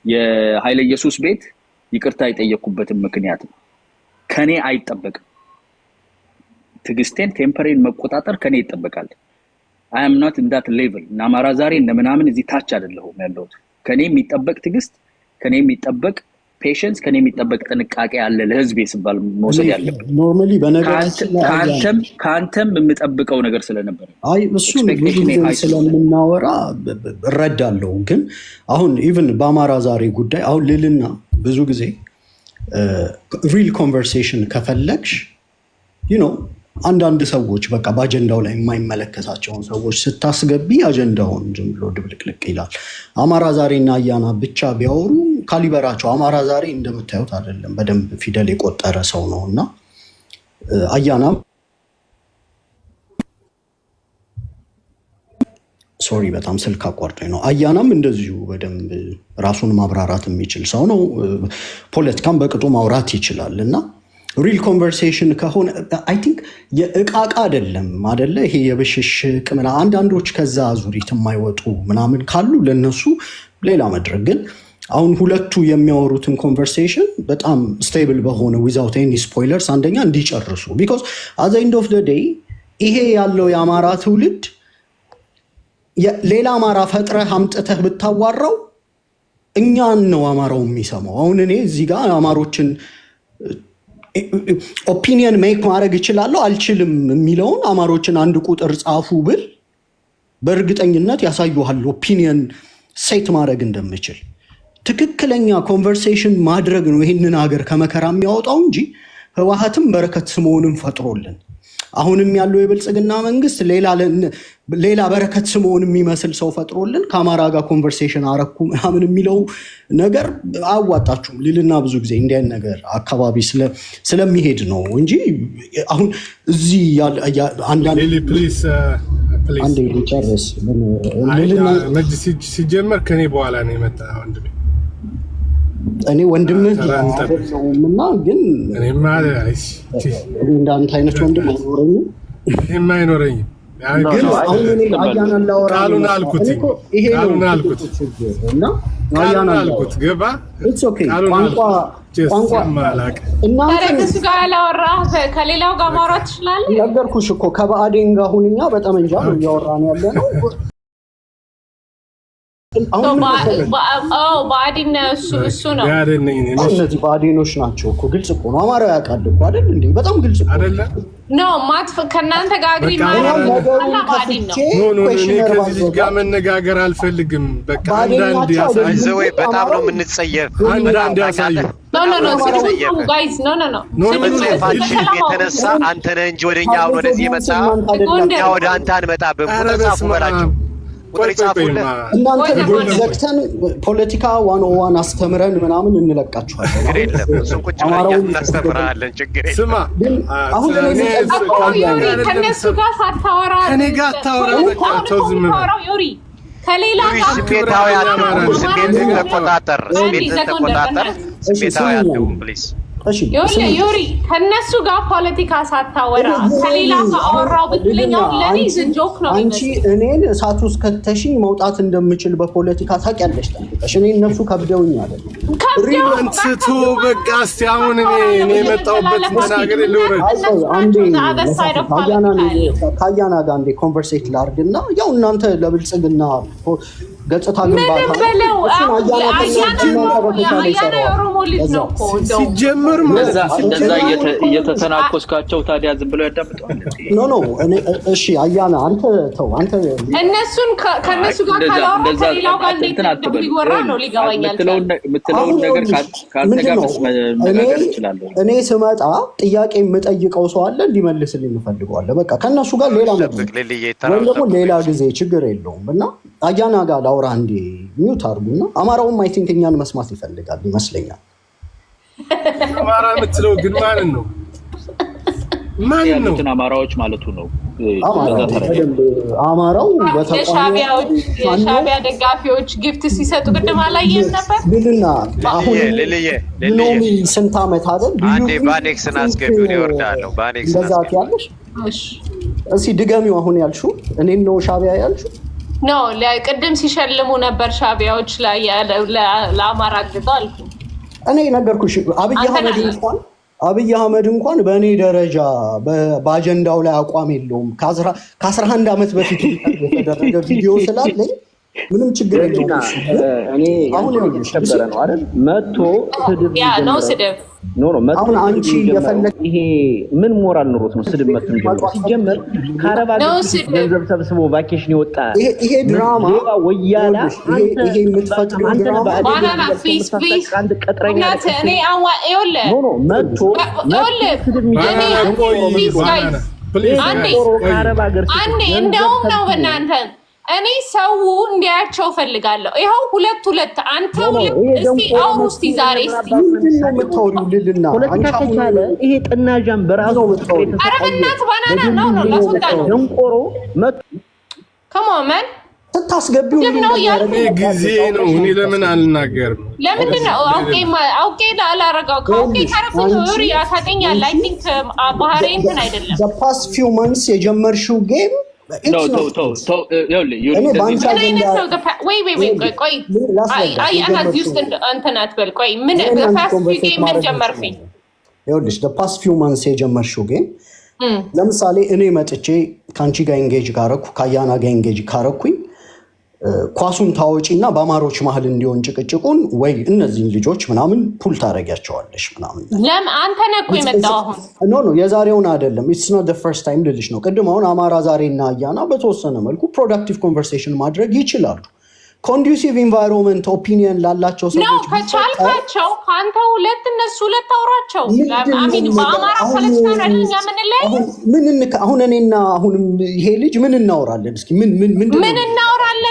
B: የኃይለ ኢየሱስ ቤት ይቅርታ የጠየቁበትን ምክንያት ነው ከኔ አይጠበቅም ትግስቴን ቴምፐሬን መቆጣጠር ከኔ ይጠበቃል I am not in that level ናማራ ዛሬ እንደምናምን እዚህ ታች አይደለሁም ያለሁት ከኔ የሚጠበቅ ትግስት ከኔ የሚጠበቅ ፔሽንስ ከኔ የሚጠበቅ ጥንቃቄ አለ ለህዝብ ይስባል መውሰድ ያለበት
E: ኖርማሊ በነገራችን
B: ካንተም የምጠብቀው ነገር ስለነበር
E: አይ እሱ ስለምናወራ እረዳለሁ ግን አሁን ኢቭን በአማራ ዛሬ ጉዳይ አሁን ልልና ብዙ ጊዜ ሪል ኮንቨርሴሽን ከፈለግሽ አንዳንድ ሰዎች በቃ በአጀንዳው ላይ የማይመለከታቸውን ሰዎች ስታስገቢ አጀንዳውን ዝም ብሎ ድብልቅልቅ ይላል አማራ ዛሬና አያና ብቻ ቢያወሩ ካሊበራቸው አማራ ዛሬ እንደምታዩት አይደለም በደንብ ፊደል የቆጠረ ሰው ነውና አያና ሶሪ በጣም ስልክ አቋርጦኝ ነው አያናም እንደዚሁ በደንብ ራሱን ማብራራት የሚችል ሰው ነው ፖለቲካን በቅጡ ማውራት ይችላል እና ሪል ኮንቨርሴሽን ከሆነ አይ ቲንክ የእቃቃ አይደለም አይደለ ይሄ የብሽሽቅ ምናምን አንዳንዶች ከዛ ዙሪት የማይወጡ ምናምን ካሉ ለነሱ ሌላ መድረክ ግን አሁን ሁለቱ የሚያወሩትን ኮንቨርሴሽን በጣም ስቴብል በሆነ ዊዛውት ኤኒ ስፖይለርስ አንደኛ እንዲጨርሱ ቢኮዝ አት ዘ ኤንድ ኦፍ ዘ ዴይ ይሄ ያለው የአማራ ትውልድ ሌላ አማራ ፈጥረህ አምጥተህ ብታዋራው እኛን ነው አማራው የሚሰማው አሁን እኔ እዚህ ጋር አማሮችን ኦፒኒየን ሜክ ማድረግ ይችላለሁ አልችልም የሚለውን አማሮችን አንድ ቁጥር ጻፉ ብል በእርግጠኝነት ያሳዩሃል ኦፒኒየን ሴት ማድረግ እንደምችል ትክክለኛ ኮንቨርሴሽን ማድረግ ነው ይሄንን ሀገር ከመከራ የሚያወጣው እንጂ ህወሓትም በረከት ስምዖንን ፈጥሮልን አሁንም ያለው የብልጽግና መንግስት ሌላ በረከት ስምዖን የሚመስል ሰው ፈጥሮልን ከአማራ ጋር ኮንቨርሴሽን አረኩ ምናምን የሚለው ነገር አያዋጣችሁም። ሊልና ብዙ ጊዜ እንዲህ አይነት ነገር አካባቢ ስለሚሄድ ነው እንጂ አሁን እዚህ አንዳንድ አንዴ ሊጨርስ
F: ሲጀመር ከኔ በኋላ ነው የመጣ ወንድሜ።
E: እኔ ወንድምህ አይደለሁምና ግን እንዳንተ አይነት ወንድም አይኖረኝም። ግን አሁን እኔ አያናን ላወራ
F: ቃሉን አልኩት
E: እና አያናን አልኩት
F: ገባ
E: ቋንቋ
C: ከእሱ ጋር ያላወራህ ከሌላው ጋር ማውራት ትችላለህ።
E: ነገርኩሽ እኮ ከብአዴን ጋር አሁን እኛ በጠመንጃ ነው እያወራን ያለ ነው።
C: ብአዴን እሱ ነው።
E: እነዚህ ብአዴኖች ናቸው እኮ። ግልጽ እኮ ነው። አማራው ያውቃል እኮ አይደል እንዴ? በጣም ግልጽ እኮ
C: ነው። ከእናንተ ጋር አግሪ
F: ከዚህ ጋር መነጋገር አልፈልግም። በቃ አንዳንድ ያሳዩ
D: በጣም ነው የምንጸየፍ።
F: አንዳንድ ያሳዩ
D: የተነሳ አንተ ነህ እንጂ ወደኛ አሁን ወደዚህ የመጣ እኛ ወደ አንተ አንመጣብም። ቁጥር ጻፉ በላቸው።
E: እናንተ ልጆች ዘግተን ፖለቲካ 101 አስተምረን ምናምን እንለቃችኋለን።
D: ቁጭ ብለን እናስተምራለን። ችግር የለም።
F: ስማ
E: አሁን
C: ከነሱ ጋር ሳታወራ
F: ከኔ ጋር አታወራ። በቃ ተው ዝም በል።
C: ከሌላ
D: ስሜታዊ አትሁን። ስሜትን ተቆጣጠር። ስሜታዊ አትሁን ፕሊዝ።
C: ዮሪ ከነሱ ጋር ፖለቲካ ሳታወራ ከሌላ ጋር አወራው ብትለኛው ለኔ ጆክ ነው።
E: አንቺ እኔን እሳት ውስጥ ከተሽኝ መውጣት እንደምችል በፖለቲካ ታውቂያለሽ። እኔ እነሱ ከብደውኝ አይደለም።
F: ሪቨንትቶ በቃ እስቲ አሁን እኔ የመጣሁበት መናገር ልውረድ።
E: አንዴ ከአያና ጋር አንዴ ኮንቨርሴት ላድርግና ያው እናንተ ለብልጽግና ገጽታ ግንባታ
F: ሲጀምር
B: እንደዛ እየተተናኮስካቸው ታዲያ ዝም ብለው ያዳምጠዋል።
E: ኖ እሺ አያና አንተ ተው። አንተ
C: እነሱን ከነሱ ጋር ካላወራ ከሌላው ጋር እንዴት ሊወራ ነው ሊገባኛል።
B: የምትለውን ነገር ካንተ ጋር መነጋገር እችላለሁ።
E: እኔ ስመጣ ጥያቄ የምጠይቀው ሰው አለ እንዲመልስልኝ እፈልገዋለሁ። በቃ ከነሱ ጋር ሌላ ወይም ደግሞ ሌላ ጊዜ ችግር የለውም እና አያና ጋር ላውራ እንዴ ሚውት አድርጉና አማራውም አይ ቲንክ እኛን መስማት ይፈልጋል ይመስለኛል።
F: አማራ የምትለው ግን ማንን ነው?
B: አማራዎች ማለቱ ነው።
E: አማራው
C: የሻዕቢያ ደጋፊዎች ጊፍት ሲሰጡ ቅድም አላየህም ነበር?
E: ብልና አሁን ኖሚ ስንት ዓመት አይደል?
D: አንዴ ባኔክስን አስገቢው ነው ይወርዳለሁ። ባኔክስን
E: እንደዛት ያለሽ እሺ ድገሚው። አሁን ያልሽው እኔን ነው ሻዕቢያ ያልሽው?
C: ኖ ቅድም ሲሸልሙ ነበር ሻዕቢያዎች ላይ ለአማራ አግዘው አልኩ።
E: እኔ ነገርኩሽ። አብይ አህመድ እንኳን በእኔ ደረጃ በአጀንዳው ላይ አቋም የለውም። ከ11 ዓመት በፊት የተደረገ ቪዲዮ ስላለኝ ምንም ችግር የለውም። አሁን
G: ነበረ ነው አይደል? መጥቶ ስድብ
C: ነው ስድብ
E: አሁን አንቺ የፈለግ
G: ይሄ ምን ሞራል ኑሮት ነው ስድብ መጥቶ የሚጀምረው? ሲጀመር ከአረብ ሀገር ገንዘብ ሰብስቦ ቫኬሽን የወጣ
E: ይሄ ድራማ
G: ወያላ
E: ይሄ የምትፈጥሪው ድራማ
G: አንድ ቀጥረኛ
C: መጥቶ
G: ስድብ የሚጀምረው
C: አንዴ እንደውም ነው በእናንተ እኔ ሰው እንዲያቸው ፈልጋለሁ። ይኸው ሁለት አንተ እስቲ አውሩ እስቲ ዛሬ እስቲ
E: ምንድነው የምታወሪው? ልልና
G: ፖለቲካ ከቻለ ይሄ ጥናጃም በራሱ
C: አረብናት ባናና ነው ላስወጣ ነው
G: ደንቆሮ መጥ
C: ከማመን
E: ስታስገቢው
F: ጊዜ ነው። እኔ ለምን አልናገርም?
C: ለምንድን ነው አውቄ ላላረጋው ከአውቄ ካረኩኝ ዮሪ ያታገኛል። አይ ቲንክ ባህሬን አይደለም
E: the past few months የጀመርሽው ጌም ፓስት ፊው መንስ የጀመርሽው ጌም ለምሳሌ እኔ መጥቼ ከአንቺ ጋር ኤንጌጅ ካረኩ ከአያና ጋር ኤንጌጅ ካረኩኝ ኳሱን ታወጪና በአማሮች መሀል እንዲሆን ጭቅጭቁን ወይ እነዚህን ልጆች ምናምን ፑል ታደርጊያቸዋለሽ ምናምን።
C: አንተ ነህ እኮ የመጣው አሁን
E: ኖ የዛሬውን አይደለም። ኢትስ ኖት ዘ ፈርስት ታይም ልልሽ ነው። ቅድም አሁን አማራ ዛሬና አያና በተወሰነ መልኩ ፕሮዳክቲቭ ኮንቨርሴሽን ማድረግ ይችላሉ። ኮንዱሲቭ ኢንቫይሮንመንት ኦፒኒየን ላላቸው
C: ነው
E: ሰዎች
C: ከቻልካቸው ከአንተ ሁለት እነሱ ሁለት አውራቸው። አሚን በአማራ ፖለቲካ ነው እኛ የምንለያይ።
E: አሁን እኔና አሁንም ይሄ ልጅ ምን እናወራለን? እስኪ ምን
C: እናወራለን?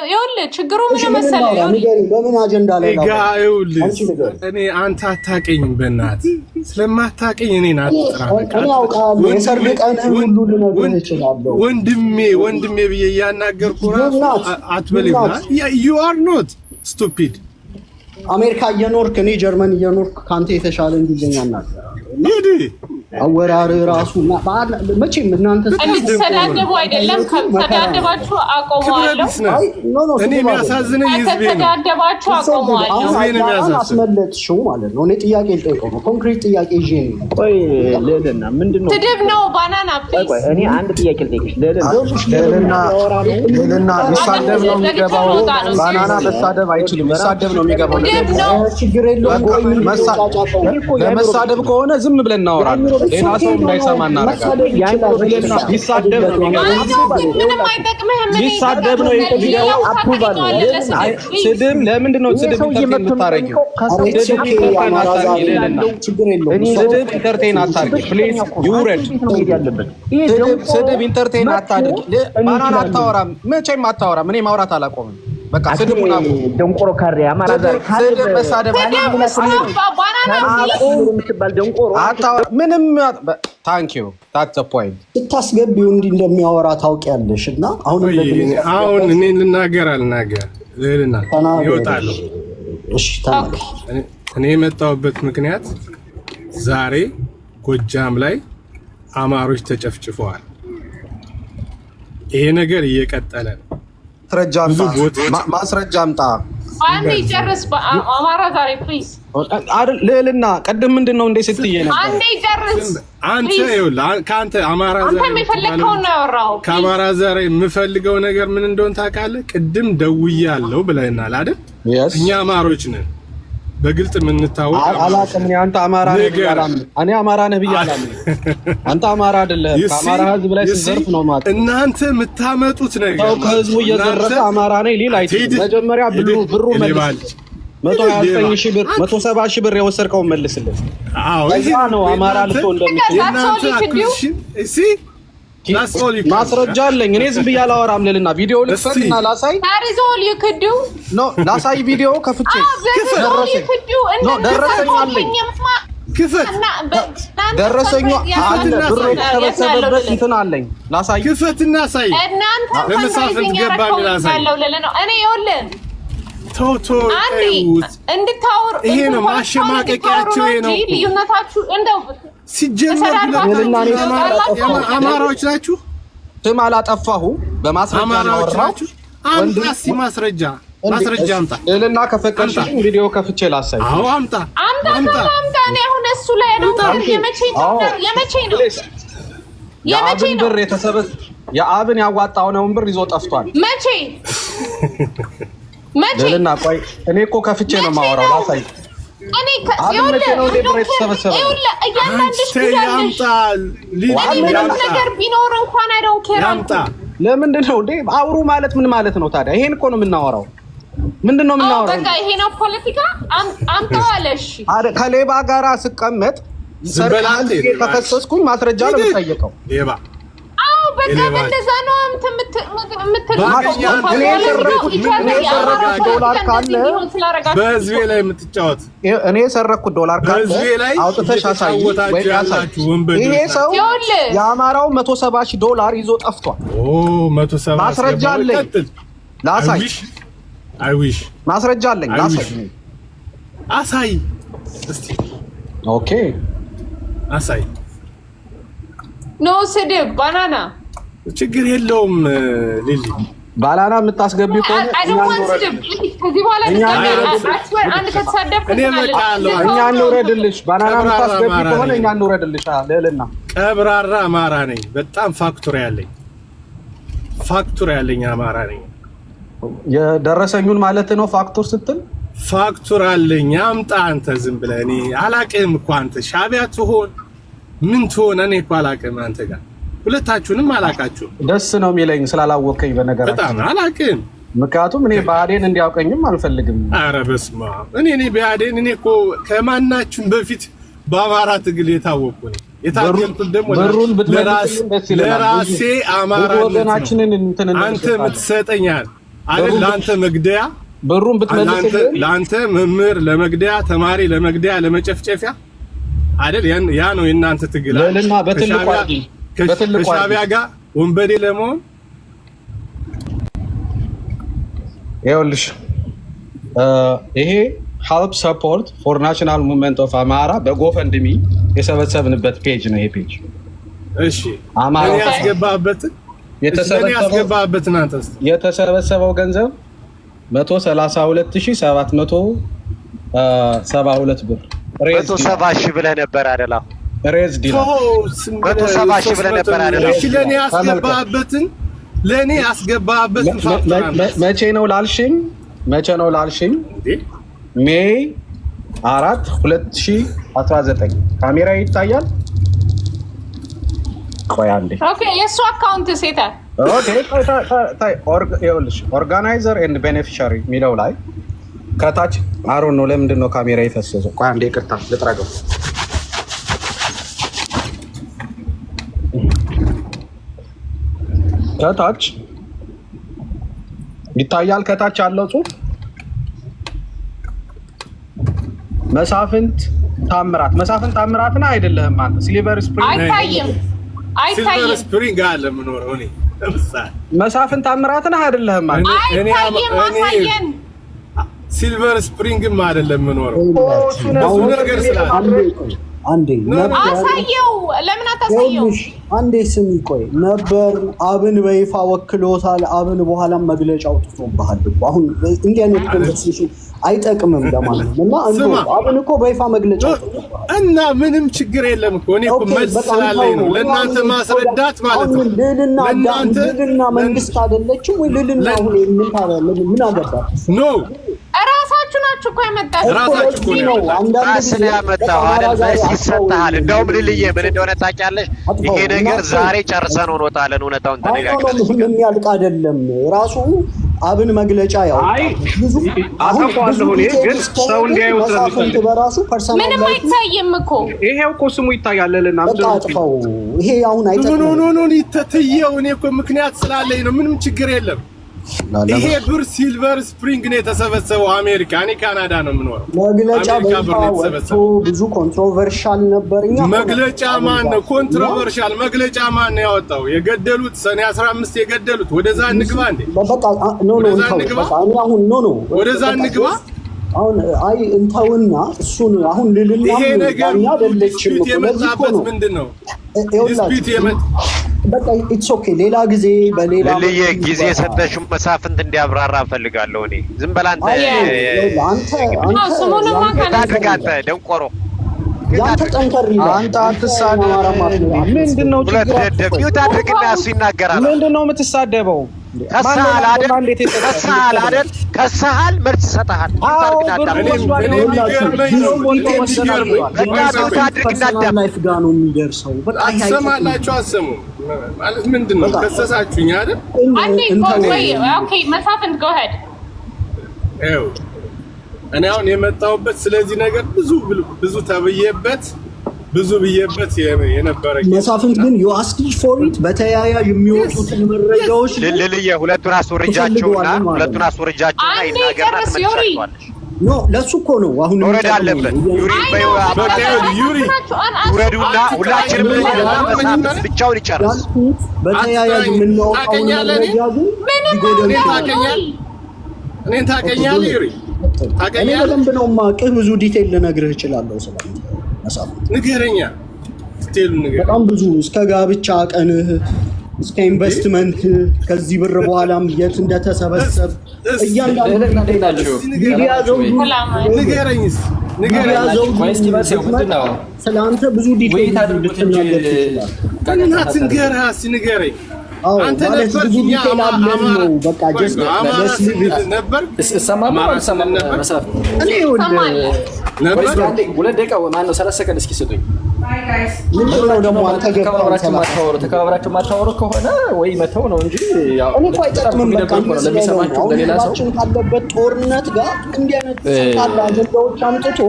C: ይኸውልህ ችግሩ ምን መሰለህ?
E: በምን አጀንዳ ላይ
F: እኔ አንተ አታውቅኝም፣ በእናትህ ስለማታውቅኝ እኔን አትጥራ።
E: እኔ አውቃለሁ። የሰርግ ቀንህን ሁሉ ልነግርህ እችላለሁ።
F: ወንድሜ ብዬ እያናገርኩ እራሱ አትበልም። You are not stupid.
E: አሜሪካ እየኖርክ እኔ ጀርመን እየኖርክ ካንተ የተሻለ እንግሊዝኛ እናገራለሁ። አወራር ራሱ መቼም እናንተ
C: እንድትሰዳደቡ አይደለም። ከተሰዳደባችሁ አቆመዋለሁ።
F: እኔ የሚያሳዝነኝ ህዝቤ ነው።
C: ከተሰዳደባችሁ አቆመዋለሁ።
E: አስመለጥሽው ማለት ነው። እኔ ጥያቄ ልጠይቀው ነው። ኮንክሪት ጥያቄ ይዤ ነው።
G: ቆይ ልዕልና ምንድነው?
C: ስድብ ነው ባናና ፕሊዝ።
G: ቆይ እኔ አንድ ጥያቄ ልጠይቅሽ።
A: ልዕልና ሊሳደብ ነው የሚገባው። ባናና መሳደብ አይችልም። ሊሳደብ ነው የሚገባው።
E: ችግር የለውም።
A: ለመሳደብ ከሆነ ዝም ብለን እናወራለን። ሌላ ሰው እንዳይሰማ እናደርጋለን። ሊሳደብ ነው
C: ምንም አይጠቅምህም።
A: ሊሳደብ ነው የሚገባው። አፕሩቫል ነው። ስድብ ለምንድን ነው ስድብ የምታረጊው? ስድብ ኢንተርቴን አታርጊ ፕሊዝ። ይውረድ። ስድብ ኢንተርቴን አታድርጊ። ባናና አታወራም፣ መቼም አታወራም። እኔ ማውራት አላቆምም። በቃ ስድብ ምናምን
G: ደንቆሮ ካሬ አማራ ዛሬ
A: ስድብ መሳደብ
G: የምትባል ደንቆሮ
A: ምንም ታንክ ዩ ታትስ ዘ ፖይንት።
E: ስታስገቢው እንዲህ እንደሚያወራ ታውቂያለሽ። እና አሁን
F: እኔ ልናገር አልናገር ልዕልና ይወጣለሁ።
E: እሺ ተናገር።
F: እኔ የመጣሁበት ምክንያት ዛሬ ጎጃም ላይ አማሮች ተጨፍጭፈዋል። ይሄ ነገር እየቀጠለ ነው።
A: ማስረጃ አምጣ።
C: አንዴ ጨርስ። አማራ ዛሬ ፕሊዝ
A: ልዕልና ቀደም ምንድን ነው እንዴ ስትዬ ነበር?
C: አንዴ ጨርስ።
F: አንተ ይኸውልህ ከአንተ አማራ ዛሬ
C: የፈለግከውን ነው ያወራኸው።
F: ከአማራ ዛሬ የምፈልገው ነገር ምን እንደሆነ ታውቃለህ? ቅድም ደውያለሁ ብለናል አይደል? እኛ አማሮች ነን በግልጽ የምንታወቅ።
A: አላውቅም እኔ አንተ አማራ ነህ ብዬ አላምንም። እኔ አማራ ነህ ብዬ አላምንም። አንተ አማራ አይደለህም። ከአማራ ህዝብ ላይ ስትዘርፍ ነው ማለት።
F: እናንተ የምታመጡት ነገር
A: ሰው ከህዝቡ እየዘረፈ አማራ ነኝ ሊል አይችልም። መጀመሪያ ብሩ መልስ። 129,000 ብር 170,000 ብር የወሰድከውን መልስልህ። እዛ ነው አማራ ልትሆን እንደምትችል ማስረጃ አለኝ። እኔ ዝም ብዬ አላወራም። ልዕልና ቪዲዮ ልክፈትና ላሳይ። ላሳይ ቪዲዮ ከፍቼ ደረሰኝ አለኝ። ደረሰኛ ብር የተሰበሰበበት እንትን አለኝ። ላሳይ።
F: ክፈትና ሳይ። ለመሳፍንት ገባኝ ላሳይ።
C: እኔ ይኸውልህ እንድታወር
F: ይሄ ነው ማሸማቀቂያቸው። ይሄ ነው
C: ልዩነታችሁ። እንደው
F: ሲጀመር አማራዎች ናችሁ።
A: ስም አላጠፋሁ። በማስረጃ ነው ያወራችሁ።
F: አንተ ማስረጃ አምጣ።
A: ልዕልና ከፈቀድሽኝ ቪዲዮ ከፍቼ ላሳይ።
F: አዎ አምጣ።
C: እኔ አሁን እሱ ላይ ነው። የመቼ ነው
A: የአብን ብር የአብን ያዋጣውን ብር ይዞ ጠፍቷል።
C: መቼ
A: ልዕልና ቆይ እኔ እኮ ከፍቼ ነው የማወራው። ላሳይ።
C: እኔ ነገር ቢኖር እንኳን አይ ዶንት ኬር።
A: ለምንድን ነው እንዴ አውሩ ማለት ምን ማለት ነው ታዲያ? ይሄን እኮ ነው የምናወራው። ምንድን ነው የምናወራው?
C: በቃ ይሄ ነው ፖለቲካ። አምጣዋለሽ።
A: ከሌባ ጋራ ስቀመጥ ተከሰስኩኝ ማስረጃ ነው የምጠየቀው።
F: ሌባ
C: በቃ እንደዛ ነው
A: እኔ የሰረኩት ዶላር ካለ
F: በህዝቤ ላይ የምትጫወት
A: እኔ የሰረኩት ዶላር ካለ አውጥተሽ አሳይ። ይሄ ሰው የአማራው 170,000 ዶላር ይዞ ጠፍቷል። ማስረጃ አለኝ ላሳይ። ማስረጃ አለኝ ላሳይ።
F: አሳይ እስቲ።
A: ኦኬ
F: አሳይ።
C: ኖ ስድብ ባናና
F: ችግር የለውም። ሊሊ
A: ባናና የምታስገቢ ከሆነ እኛ እንውረድልሽ። ባናና የምታስገቢ ከሆነ እኛ እንውረድልሽ። ልዕልና
F: ቀብራራ አማራ ነኝ። በጣም ፋክቱር ያለኝ አማራ ነኝ።
A: የደረሰኙን ማለት ነው ፋክቱር ስትል
F: ፋክቱር አለኝ። አምጣ አንተ ዝም ብለህ። እኔ አላቅም እኮ አንተ ሻቢያ ትሆን ምን ትሆን እኔ እኮ አላቅም። አንተ ጋር ሁለታችሁንም አላቃችሁም።
A: ደስ ነው የሚለኝ ስላላወቀኝ። በነገራችን
F: በጣም አላቅም።
A: ምክንያቱም እኔ ብአዴን እንዲያውቀኝም አልፈልግም።
F: ኧረ በስመ አብ እኔ ብአዴን እኔ እኮ ከማናችሁም በፊት በአማራ ትግል የታወቁ ነኝ። የታገልኩት ደግሞ ለራሴ አማራ
A: ወገናችንን እንትን
F: አንተ የምትሰጠኛል አይደል? ለአንተ መግደያ
A: ብሩን ብትመልስልኝ
F: ለአንተ መምህር ለመግደያ ተማሪ ለመግደያ ለመጨፍጨፊያ አይደል? ያ ነው የእናንተ ትግል
A: ለልና በትልቁ
F: ከሻዕቢያ ጋር ወንበዴ ለመሆን
A: ይኸውልሽ ይሄ ሄልፕ ሰፖርት ፎር ናሽናል ሙቭመንት ኦፍ አማራ በጎፈንድሚ የሰበሰብንበት ፔጅ ነው። ይሄ ፔጅ
F: እሺ፣ አማራ
A: የተሰበሰበው ገንዘብ 132,772 ብር
D: 170 ሺህ ብለህ ነበር አይደል?
A: ሬዝ ዲላ
D: 170 ሺህ ብለህ ነበር አይደል?
F: እሺ፣ ለኔ ያስገባበትን
A: መቼ ነው ላልሽኝ ሜይ 4 2019 ካሜራ ይታያል። ቆይ አንዴ።
C: ኦኬ የሱ አካውንት ሴታ
A: ኦኬ ይኸውልሽ ኦርጋናይዘር ኤንድ ቤኔፊሻሪ የሚለው ላይ ከታች አሮን ነው። ለምንድን ነው ካሜራ የፈሰሰው? ቆይ አንዴ ይቅርታ ልጥረገው። ከታች ይታያል። ከታች ያለው ጽሑፍ መሳፍንት ታምራትና አይደለህም አንተ ሲልቨር ስፕሪንግ
F: ሲልቨር ስፕሪንግ አለ የምኖረው እኔ
A: መሳፍንት ታምራትና አይደለህም አንተ
F: ሲልቨር ስፕሪንግም አይደለም የምኖረው ነገር ስላለ
E: አንዴ
C: አሳየው። ለምን አታሳየው?
E: አንዴ ስም ቆይ ነበር አብን በይፋ ወክሎታል። አብን በኋላም መግለጫ አውጥቶብሃል እኮ አሁን እንዲህ አይነት ኮንቨርሴሽን አይጠቅምም ለማለት እና አብን እኮ በይፋ መግለጫ
F: እና ምንም ችግር የለም እኮ እኔ እኮ መልስ ስላለኝ ነው ለእናንተ ማስረዳት ማለት ነው።
E: ልዕልና መንግስት አይደለችም ወይ? ልዕልና አሁን ምን አገባ
F: ኖ
C: እራሳችሁ ናችሁ እኮ ያመጣችሁ።
F: እራሳችሁ እኮ ነው
D: ራስን ያመጣው አይደል? መልስ ይሰጥሃል። እንደውም ልልዬ ምን እንደሆነ ታውቂያለሽ? ይሄ ነገር ዛሬ ጨርሰን እንወጣለን። እውነታውን ተነጋግረን
E: የሚያልቅ አይደለም። ራሱ አብን መግለጫ ያው ብዙ
A: አጣፋለሁ እኔ ግን ሰው እንዲያዩ ስለምፈልግ
E: በራሱ ፐርሰናል
C: ምንም አይታይም እኮ
A: ይሄው እኮ ስሙ ይታያል። ለልና
E: አጥፋው። ይሄ አሁን አይተንም
F: ኖ ይተትየው እኔ እኮ ምክንያት ስላለኝ ነው። ምንም ችግር የለም። ይሄ ብር ሲልቨር ስፕሪንግ ነው የተሰበሰበው አሜሪካ። እኔ ካናዳ ነው የምኖረው።
E: መግለጫ ወጥቶ ብዙ ኮንትሮቨርሻል ነበር።
F: መግለጫ ማን ነው ኮንትሮቨርሻል? መግለጫ ማን ነው ያወጣው? የገደሉት ሰኔ 15 የገደሉት ወደዛ እንግባ እንዴ?
E: በቃ ኖ አሁን
F: ወደዛ እንግባ።
E: አሁን አይ እንተውና እሱን አሁን ልልና
F: ይሄ ነገር አይደለችም እኮ የመጣበት ምንድነው? ዲስፒት
E: በቃ ኢትስ ኦኬ። ሌላ ጊዜ በሌላ
D: ጊዜ ሰጠሽው መሳፍንት እንዲያብራራ ፈልጋለሁ። እኔ ዝም በል አንተ ታድርጋተ ደንቆሮ
E: ያንተ ጠንከር ይላል። አንተ አትሳደብ።
A: ምንድነው
D: ችግር? ታድርግና እሱ ይናገራል።
A: ምንድነው የምትሳደበው?
D: ከሳል አይደል? ከሳል መልስ ይሰጣል።
F: አሰማላችሁ አሰሙ ማለት ምንድነው? ከሰሳችሁኝ አይደል? እኔ አሁን የመጣሁበት ስለዚህ ነገር ብዙ ተብዬበት የነበረ
E: መሳፍንት ግን you asked for it በተያያዥ የሚወጡትን መረጃዎች
D: ልልየ ሁለቱን አስወርጃቸውና ይናገርና ትመልሳቸዋለሽ።
E: ኖ ለሱ እኮ ነው አሁን
D: ወረድ አለበት። ውረዱና ሁላችንም መሳፍንት ብቻውን ይጨርስ።
E: በተያያዥ የምናወጣውን መረጃ ግን
F: እኔን ታውቀኛለህ ዩሪ?
E: እኔ በደንብ ነው የማውቅህ። ብዙ ዲቴይል ልነግርህ እችላለሁ ስለአንተ መሳፍንት።
F: ንገረኛ ዲቴይሉ ንገረኝ።
E: በጣም ብዙ እስከ ጋብቻ ቀንህ እስከ ኢንቨስትመንት ከዚህ ብር በኋላም የት እንደተሰበሰብ እያንዳንዱ ስለአንተ ብዙ ዲቴይል ልትናገር ትችላለህ።
F: ንገረኝ።
E: አንተ ነበር ዲቴይል አለን ነው በቃ ጀስት
F: ነበር
H: እሰማማ አልሰማም መሳፍንት እኔ
F: ነበር
H: 2 ደቂቃ ማነው 30 ሰከንድ እስኪ ስጡኝ።
G: ተከባብራችሁ ማታወሩ ከሆነ ወይ መተው ነው እንጂ ያው ለሚሰማችሁ ለሌላ ሰው
E: ካለበት ጦርነት ጋር እንዲህ አይነት ስልጣን አጀንዳዎች አምጥቶ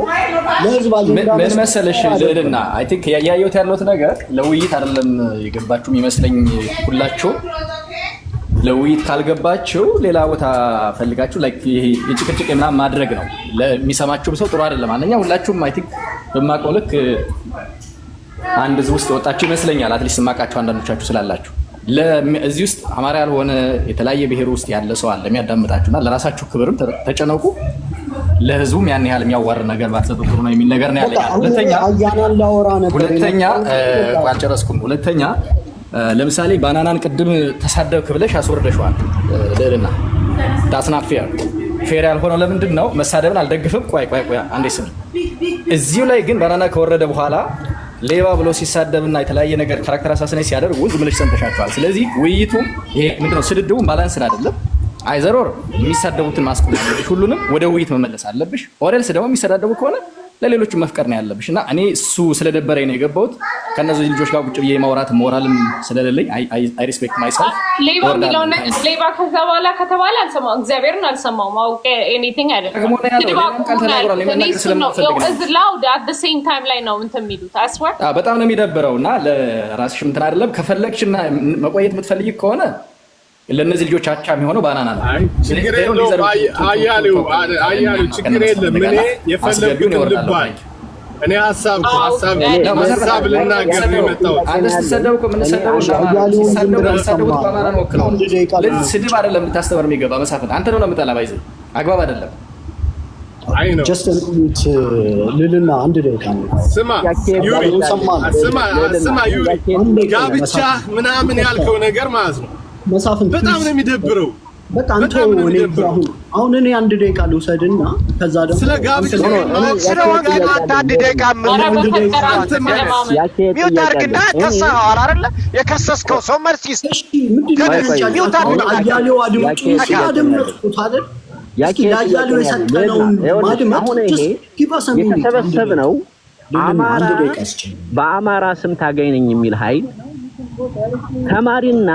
E: ለህዝብ አጀንዳ
G: ምን መሰለሽ ልዕልና አይ ቲንክ ያያየሁት ያለሁት ነገር ለውይይት አይደለም የገባችሁ ይመስለኝ ሁላችሁ ለውይይት ካልገባችሁ ሌላ ቦታ ፈልጋችሁ ላይክ ይሄ የጭቅጭቅ ምናምን ማድረግ ነው ለሚሰማችሁ ሰው ጥሩ አይደለም አንደኛ ሁላችሁም አይ ቲንክ በማቀው ልክ አንድ እዚህ ውስጥ ወጣችሁ ይመስለኛል አትሊስት ማቃችሁ አንዳንዶቻችሁ ስላላችሁ ለዚህ ውስጥ አማራ ያልሆነ የተለያየ ብሔር ውስጥ ያለ ሰው አለ የሚያዳምጣችሁና ለራሳችሁ ክብርም ተጨነቁ ለህዝቡም ያን ያህል የሚያዋር ነገር ባትሰጡ ጥሩ ነው የሚል ነገር ነው ያለኝ ሁለተኛ አልጨረስኩም ሁለተኛ ለምሳሌ ባናናን ቅድም ተሳደብክ ብለሽ አስወርደሽዋል ለልና ታስናፍ ፌር ያልሆነው ለምንድን ነው መሳደብን አልደግፍም ቆይ አንዴ ስም እዚሁ ላይ ግን ባናና ከወረደ በኋላ ሌባ ብሎ ሲሳደብና የተለያየ ነገር ካራክተር አሳስነኝ ሲያደርግ ወንድ ምልሽ ሰምተሻቸዋል ስለዚህ ውይይቱ ይሄ ምንድነው ስድድቡን ባላንስ አይደለም አይዘሮር የሚሳደቡትን ማስቆም አለብሽ ሁሉንም ወደ ውይይት መመለስ አለብሽ ኦሬልስ ደግሞ የሚሰዳደቡ ከሆነ ለሌሎች መፍቀር ነው ያለብሽ እና እኔ እሱ ስለደበረኝ ነው የገባሁት ከነዚህ ልጆች ጋር ቁጭ ብዬ ማውራት ሞራልም ስለሌለኝ አይ ሪስፔክት ማይሰልፍ
C: ሌባ የሚለው ነገር ሌባ ከዘባላ ከተባለ አልሰማው እግዚአብሔርን አልሰማው ማውቀ ኤኒቲንግ አይደለም ላይ ነው እንትን የሚሉት አስወር
G: በጣም ነው የሚደብረው እና ለራስሽ እንትን አይደለም ከፈለግሽና መቆየት የምትፈልጊ ከሆነ ለነዚህ ልጆች አቻ የሚሆነው ባናና ነው
F: አያሌው ችግር የለም እኔ የፈለኩት ልባይ እኔ ሐሳብ ልናገር ነው የመጣው
G: አንተ ስትሰደብኩ ምን ሰደብኩ ባናና ነው ወክለው ስድብ አይደለም ልታስተምር የሚገባ መሳፍን አንተ ነው ለምጣላ ባይዘ አግባብ አይደለም
F: አይ ነው
E: ጀስት ልልና አንድ ደቂቃ
F: ስማ ዩሪ ጋብቻ ምናምን ያልከው ነገር ማለት ነው በጣም ነው የሚደብረው
E: በቃ አንተ አሁን እኔ አንድ ደቂቃ ልውሰድና ከዛ ደግሞ
F: ስለ ጋብቻ
D: አንድ ደቂቃ ሚውታርግና ከሳዋል አይደለ የከሰስከው ሰው መልስ
E: አያሌው አድምጡ ሲያደምጡት አይደል ያያሌው የሰጠነውን
G: አሁን ይሄ የተሰበሰብነው አማራ በአማራ ስም ታጋይ ነኝ የሚል ኃይል ተማሪና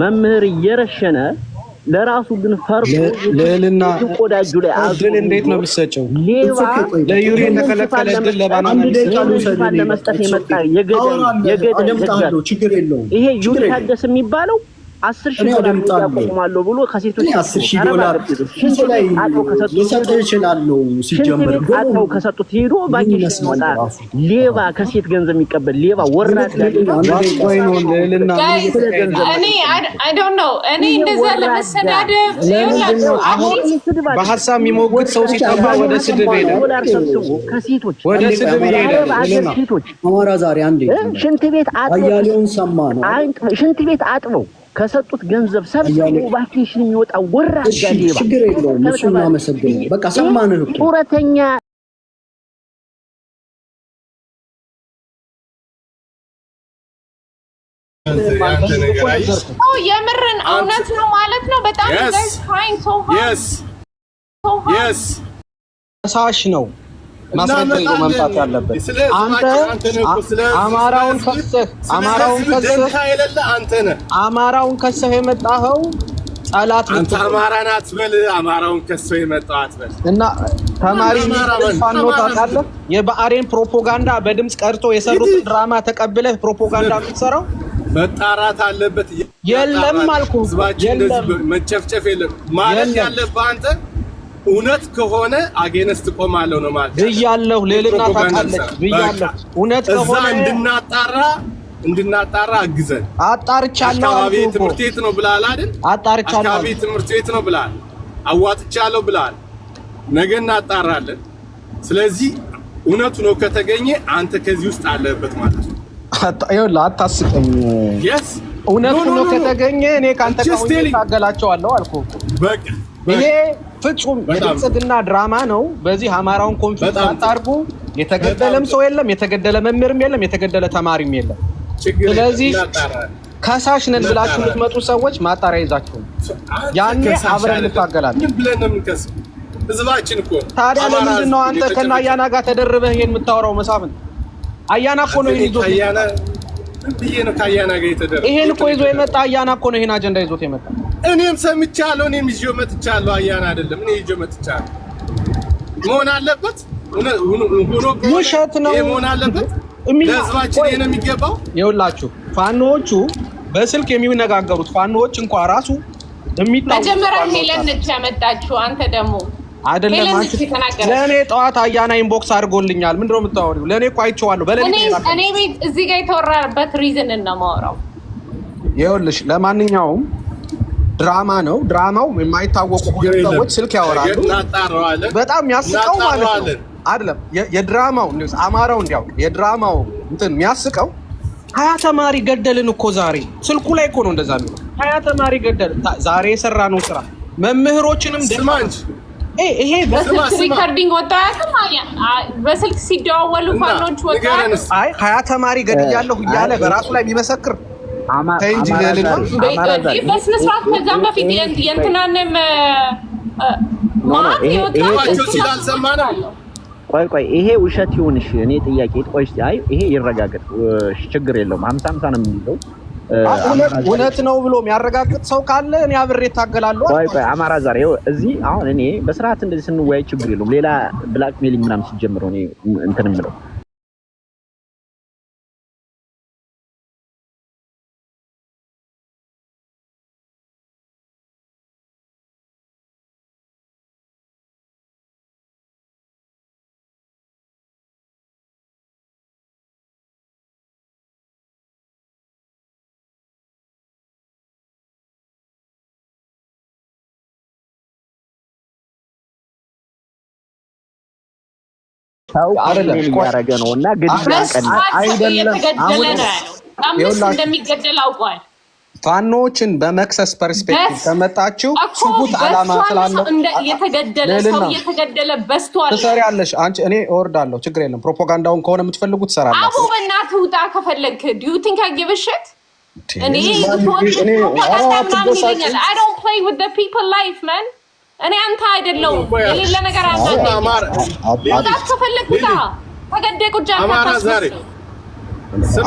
G: መምህር እየረሸነ ለራሱ ግን ፈርቆ
A: ለልና
G: ቆዳጁ ላይ
A: አድል እንዴት ነው የሚሰጨው
G: ሌባ
A: ለዩሪ ተከለከለ ድል ለባናና
G: ለመስጠት የመጣ የገደል
E: ችግር የለውም
G: ይሄ ዩሪ ታደሰ የሚባለው 10,000 ዶላር ያቆማለሁ ብሎ ከሴቶች
E: 10,000 ዶላር ላይ ሊሰጥ ይችላል ሲጀምር
G: አጥተው ከሰጡት ሄዶ ባንክ ወጣ ሌባ ከሴት ገንዘብ የሚቀበል ሌባ ወራዳ
A: ሌልና
C: እኔ አይ ዶንት ኖ እኔ እንደዛ ለመሰዳደብ
A: አሁን በሐሳብ የሚሞግት ሰው ሲጠፋ ወደ ስድብ ሄደ
G: ዶላር ሰብስቦ ከሴቶች
A: ወደ ስድብ ሄደ
G: ሴቶች
E: አማራ ዛሬ አንዴ
G: ሽንት ቤት አጥበው
E: አያሌውን ሰማ ነው
G: ሽንት ቤት አጥበው ከሰጡት ገንዘብ ሰብስበው ቫኬሽን የሚወጣ ወራዳ ሌባ
E: ችግር የለውም እሱ እናመሰግናለን በቃ ሰማንህ እኮ
G: ጡረተኛ
C: የምርን እውነት ነው ማለት ነው በጣም
A: ሳሽ ነው ማስረጃ መምጣት ያለበት አንተ አማራውን ከሰህ የመጣኸው ጸላት
F: አንተ አማራን አትበል አማራውን ከሰህ የመጣው አትበል
A: እና ተማሪ ፋኖ ታውቃለህ የባአሬን ፕሮፓጋንዳ በድምጽ ቀርቶ የሰሩት ድራማ ተቀብለህ ፕሮፓጋንዳ የምትሰራው
F: መጣራት አለበት
A: የለም አልኩህ
F: የለም መጨፍጨፍ የለም ማለት ያለብህ አንተ እውነት ከሆነ አጌነስት ቆማለሁ ነው ማለት
A: ብያለሁ ሌልና ታውቃለች ብያለሁ እውነት ከሆነ
F: እንድናጣራ አግዘን
A: አጣርቻለሁ
F: አካባቢ ትምህርት ቤት ነው ብለሃል አይደል
A: አጣርቻለሁ
F: አካባቢ ትምህርት ቤት ነው ብለሃል አዋጥቻለሁ ብለሃል ነገ እናጣራለን ስለዚህ እውነቱ ነው ከተገኘ አንተ ከዚህ ውስጥ አለበት ማለት ነው
A: ይኸውልህ አታስቀኝ እውነቱ ነው ከተገኘ እኔ ካንተ ጋር ታገላቸዋለሁ አልኩህ
F: በቃ
A: ይሄ ፍጹም የብልጽግና ድራማ ነው በዚህ አማራውን ኮንፊውዝ አታርጉ የተገደለም ሰው የለም የተገደለ መምህርም የለም የተገደለ ተማሪም የለም ስለዚህ ከሳሽ ነን ብላችሁ የምትመጡ ሰዎች ማጣሪያ ይዛችሁ ያኔ አብረን እንታገላለን
F: ምን ብለን ነው የምንከስው ህዝባችን እኮ
A: ታዲያ ለምንድን ነው አንተ ከናያና ጋር ተደርበህ ይሄን የምታወራው መሳፍን አያና እኮ ነው ይዞት
F: ከአያና ጋር የተደረገ
A: ይሄን እኮ ይዞ የመጣ አያና እኮ ነው ይሄን አጀንዳ ይዞት የመጣ።
F: እኔም ሰምቻለሁ። እኔም ይዤው መጥቻለሁ። አያና አይደለም እኔ ይዤው መጥቻለሁ። መሆን አለበት
A: ውሸት ነው
F: መሆን አለበት። ለህዝባችን ይሄ ነው የሚገባው።
A: ይኸውላችሁ ፋኖቹ በስልክ የሚነጋገሩት ፋኖች እንኳን ራሱ
C: መጀመሪያ ሄለን ነች ያመጣችሁ። አንተ ደግሞ
A: አይደለም አንቺ ለኔ ጠዋት አያና ኢንቦክስ አድርጎልኛል። ምንድን ነው የምታወሪው? ለኔ እኮ አይቼዋለሁ።
C: እኔ ቤት እዚህ ጋር የተወራበት ሪዝን እና ማወራው
A: ይኸውልሽ፣ ለማንኛውም ድራማ ነው። ድራማው የማይታወቁ ሰዎች ስልክ ያወራሉ። በጣም የሚያስቀው ማለት ነው አይደለም የድራማው ኒውስ አማራው እንዲያው የድራማው እንትን የሚያስቀው 20 ተማሪ ገደልን እኮ ዛሬ ስልኩ ላይ እኮ ነው እንደዛ ነው። 20 ተማሪ ገደልን ዛሬ የሰራ ነው ስራ መምህሮችንም ደማንጅ ይሄ
C: በስልክ ሪከርዲንግ ወጣያከም በስልክ ሲደዋወሉ ፋኖች ወጣያከም
A: 20 ተማሪ ገድያለሁ እያለ በራሱ ላይ ቢመሰክር
C: በስነ ስርዓት ከዛም በፊት የእንትናንም ማት ይወጣቸው
F: ስላልሰማነው
H: ቆይ ይሄ ውሸት ይሁንሽ እኔ ጥያቄ ቆይ አይ ይሄ ይረጋገጥ ችግር የለውም 50 ነው የሚይዘው
A: እውነት ነው ብሎ የሚያረጋግጥ ሰው ካለ እኔ አብሬ ታገላለሁ።
H: ቆይ አማራ ዛሬ እዚህ አሁን እኔ በስርዓት እንደዚህ ስንወያይ ችግር የለውም። ሌላ ብላክ ሜሊንግ ምናምን ሲጀምር ነው እንትን የምለው ያረገ ነውና
C: እንደሚገደል አውቋል።
A: ፋኖችን በመክሰስ ፐርስፔክቲቭ ከመጣችሁ ሽጉጥ አላማ ስላለው
C: የተገደለ ሰው የተገደለ በስቷል።
A: ትሰሪያለሽ አንቺ እኔ እወርዳለሁ ችግር የለም። ፕሮፓጋንዳውን ከሆነ የምትፈልጉት ትሰራላችሁ።
C: አቡ በእናትህ ውጣ ከፈለክ do you think I give a shit? እኔ I don't play with the people life man እኔ አንተ አይደለሁም የሌለ ነገር አማራጭ ከፈለክ ውጣ ተገደ ቁጭ
F: አማራ ዛሬ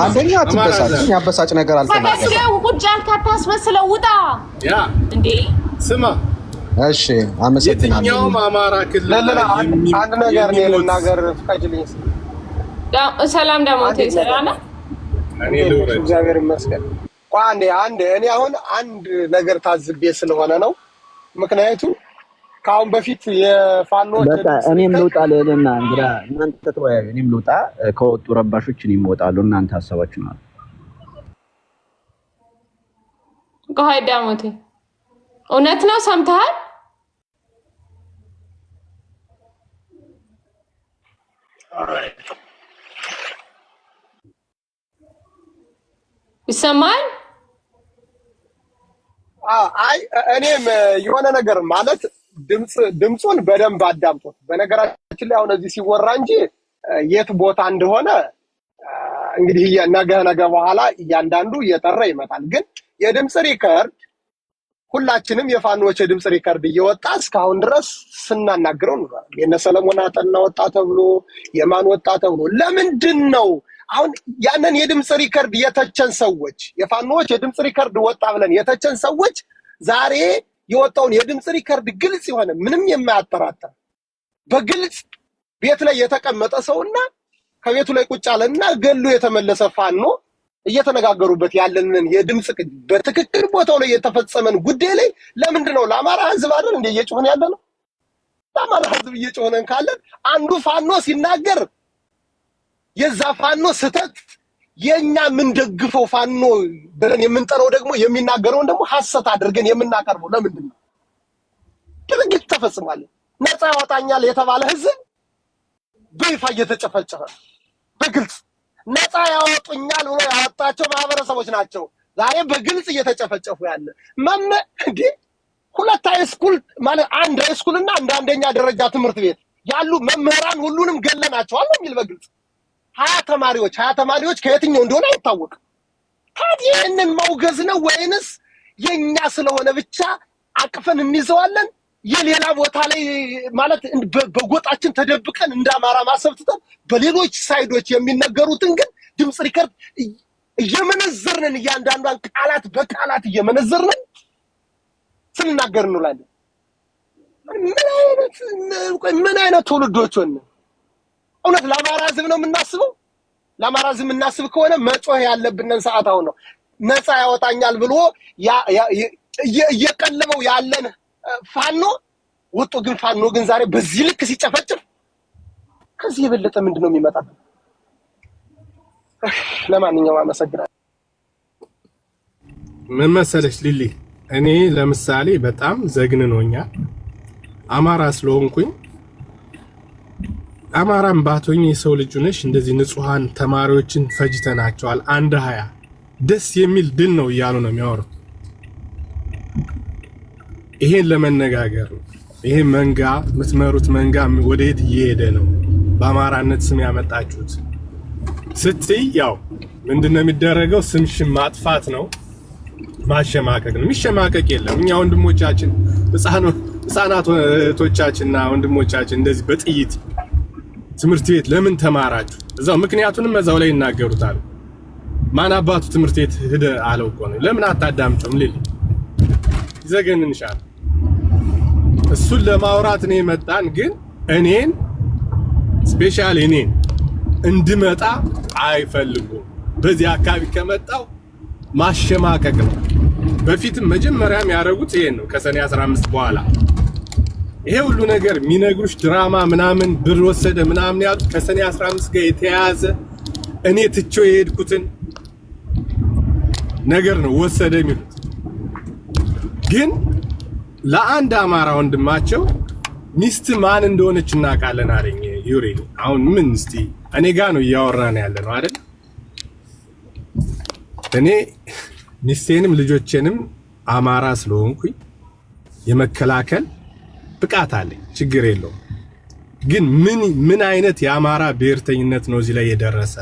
A: አንደኛ አትበሳጭ ያበሳጭ ነገር አልተናገርም።
C: ተገደ ቁጭ አታስመስለው ውጣ ያ እንዴ ስማ
A: እሺ አመሰግናለሁ።
F: የትኛውም አማራ ክልል
I: አንድ ነገር ነው ልናገር ፍቃጅልኝ።
C: ሰላም ደሞቴ ሰላም
F: እኔ ልውረድ
I: እግዚአብሔር ይመስገን። አንዴ እኔ አሁን አንድ ነገር ታዝቤ ስለሆነ ነው ምክንያቱም ካሁን በፊት የፋኖች
H: በቃ እኔም ልውጣ ለልና እንግዳ እናንተ ተወያዩ። እኔም ልውጣ ከወጡ ረባሾች እኔም እወጣለሁ። እናንተ ሐሳባችሁ ነው።
C: ጋይዳ ሞቴ እውነት ነው ሰምተሃል? ይሰማል?
I: አይ እኔም የሆነ ነገር ማለት ድምጹን በደንብ አዳምጡት። በነገራችን ላይ አሁን እዚህ ሲወራ እንጂ የት ቦታ እንደሆነ እንግዲህ ነገ በኋላ እያንዳንዱ እየጠራ ይመጣል። ግን የድምጽ ሪከርድ ሁላችንም የፋኖች የድምጽ ሪከርድ እየወጣ እስካሁን ድረስ ስናናግረው ነው። የነ ሰለሞን አጠና ወጣ ተብሎ የማን ወጣ ተብሎ ለምንድን ነው አሁን ያንን የድምጽ ሪከርድ የተቸን ሰዎች የፋኖች የድምጽ ሪከርድ ወጣ ብለን የተቸን ሰዎች ዛሬ የወጣውን የድምጽ ሪከርድ ግልጽ የሆነ ምንም የማያጠራጥር በግልጽ ቤት ላይ የተቀመጠ ሰውና ከቤቱ ላይ ቁጭ ያለና ገሉ የተመለሰ ፋኖ እየተነጋገሩበት ያለንን የድምጽ በትክክል ቦታው ላይ የተፈጸመን ጉዳይ ላይ ለምንድን ነው ለአማራ ህዝብ አይደል እንደ እየጮህን ያለ ነው? ለአማራ ህዝብ እየጮህን ካለን አንዱ ፋኖ ሲናገር የዛ ፋኖ ስተት የኛ ምን ደግፈው ፋኖ ብለን የምንጠራው ደግሞ የሚናገረውን ደግሞ ሐሰት አድርገን የምናቀርበው ለምንድን ነው? ድርጊት ተፈጽሟል። ነፃ ያወጣኛል የተባለ ህዝብ በይፋ እየተጨፈጨፈ በግልጽ ነፃ ያወጡኛል ብሎ ያወጣቸው ማህበረሰቦች ናቸው ዛሬ በግልጽ እየተጨፈጨፉ ያለ እንዴ ሁለት ሃይስኩል ማለት አንድ ሃይስኩልና አንደኛ ደረጃ ትምህርት ቤት ያሉ መምህራን ሁሉንም ገለናቸዋል የሚል በግልጽ 20 ተማሪዎች ከየትኛው እንደሆነ አይታወቅም። ታዲያ ይህንን መውገዝ ነው ወይንስ የኛ ስለሆነ ብቻ አቅፈን እንይዘዋለን? የሌላ ቦታ ላይ ማለት በጎጣችን ተደብቀን እንደ አማራ ማሰብ ትተን በሌሎች ሳይዶች የሚነገሩትን ግን ድምፅ ሪከርድ እየመነዘርን እያንዳንዷን ቃላት በቃላት እየመነዘርን ስንናገር እንውላለን። ምን አይነት ትውልዶች ሆነ? እውነት ለአማራ ህዝብ ነው የምናስበው? ለአማራ ህዝብ የምናስብ ከሆነ መጮህ ያለብንን ሰዓት አሁን ነው። ነፃ ያወጣኛል ብሎ እየቀለበው ያለን ፋኖ ወጡ። ግን ፋኖ ግን ዛሬ በዚህ ልክ ሲጨፈጭፍ ከዚህ የበለጠ ምንድነው የሚመጣ? ለማንኛውም አመሰግናለሁ።
F: ምን መሰለሽ ሊሊ፣ እኔ ለምሳሌ በጣም ዘግንኖኛል አማራ ስለሆንኩኝ። አማራም ባቶኝ የሰው ልጅ ነሽ እንደዚህ ንጹሃን ተማሪዎችን ፈጅተናቸዋል 120 ደስ የሚል ድል ነው እያሉ ነው የሚያወሩት። ይሄን ለመነጋገር ነው። ይሄ መንጋ የምትመሩት መንጋ ወዴት እየሄደ ነው? በአማራነት ስም ያመጣችሁት ስትይ ያው ምንድነው የሚደረገው? ስምሽን ማጥፋት ነው፣ ማሸማቀቅ ነው። የሚሸማቀቅ የለም። እኛ ወንድሞቻችን ህፃናት እህቶቻችንና ወንድሞቻችን እንደዚህ በጥይት ትምህርት ቤት ለምን ተማራችሁ? እዛው ምክንያቱንም እዛው ላይ ይናገሩታል። ማን አባቱ ትምህርት ቤት ሄደ አለው እኮ ነው። ለምን አታዳምጡም? ሊል ይዘገንንሻል። እሱን ለማውራት ነው የመጣን። ግን እኔን ስፔሻሊ እኔን እንድመጣ አይፈልጉም። በዚህ አካባቢ ከመጣው ማሸማቀቅ ነው። በፊትም መጀመሪያም ያደረጉት ይሄን ነው። ከሰኔ 15 በኋላ ይሄ ሁሉ ነገር የሚነግሩሽ ድራማ ምናምን ብር ወሰደ ምናምን ያሉት ከሰኔ 15 ጋር የተያያዘ እኔ ትቼው የሄድኩትን ነገር ነው ወሰደ የሚሉት። ግን ለአንድ አማራ ወንድማቸው ሚስት ማን እንደሆነች እናውቃለን አለኝ ዩሪ። አሁን ምን እስቲ እኔ ጋር ነው እያወራን ያለ ነው አይደል? እኔ ሚስቴንም ልጆቼንም አማራ ስለሆንኩኝ የመከላከል ብቃት አለኝ፣ ችግር የለውም። ግን ምን አይነት የአማራ ብሔርተኝነት ነው እዚህ ላይ የደረሰ?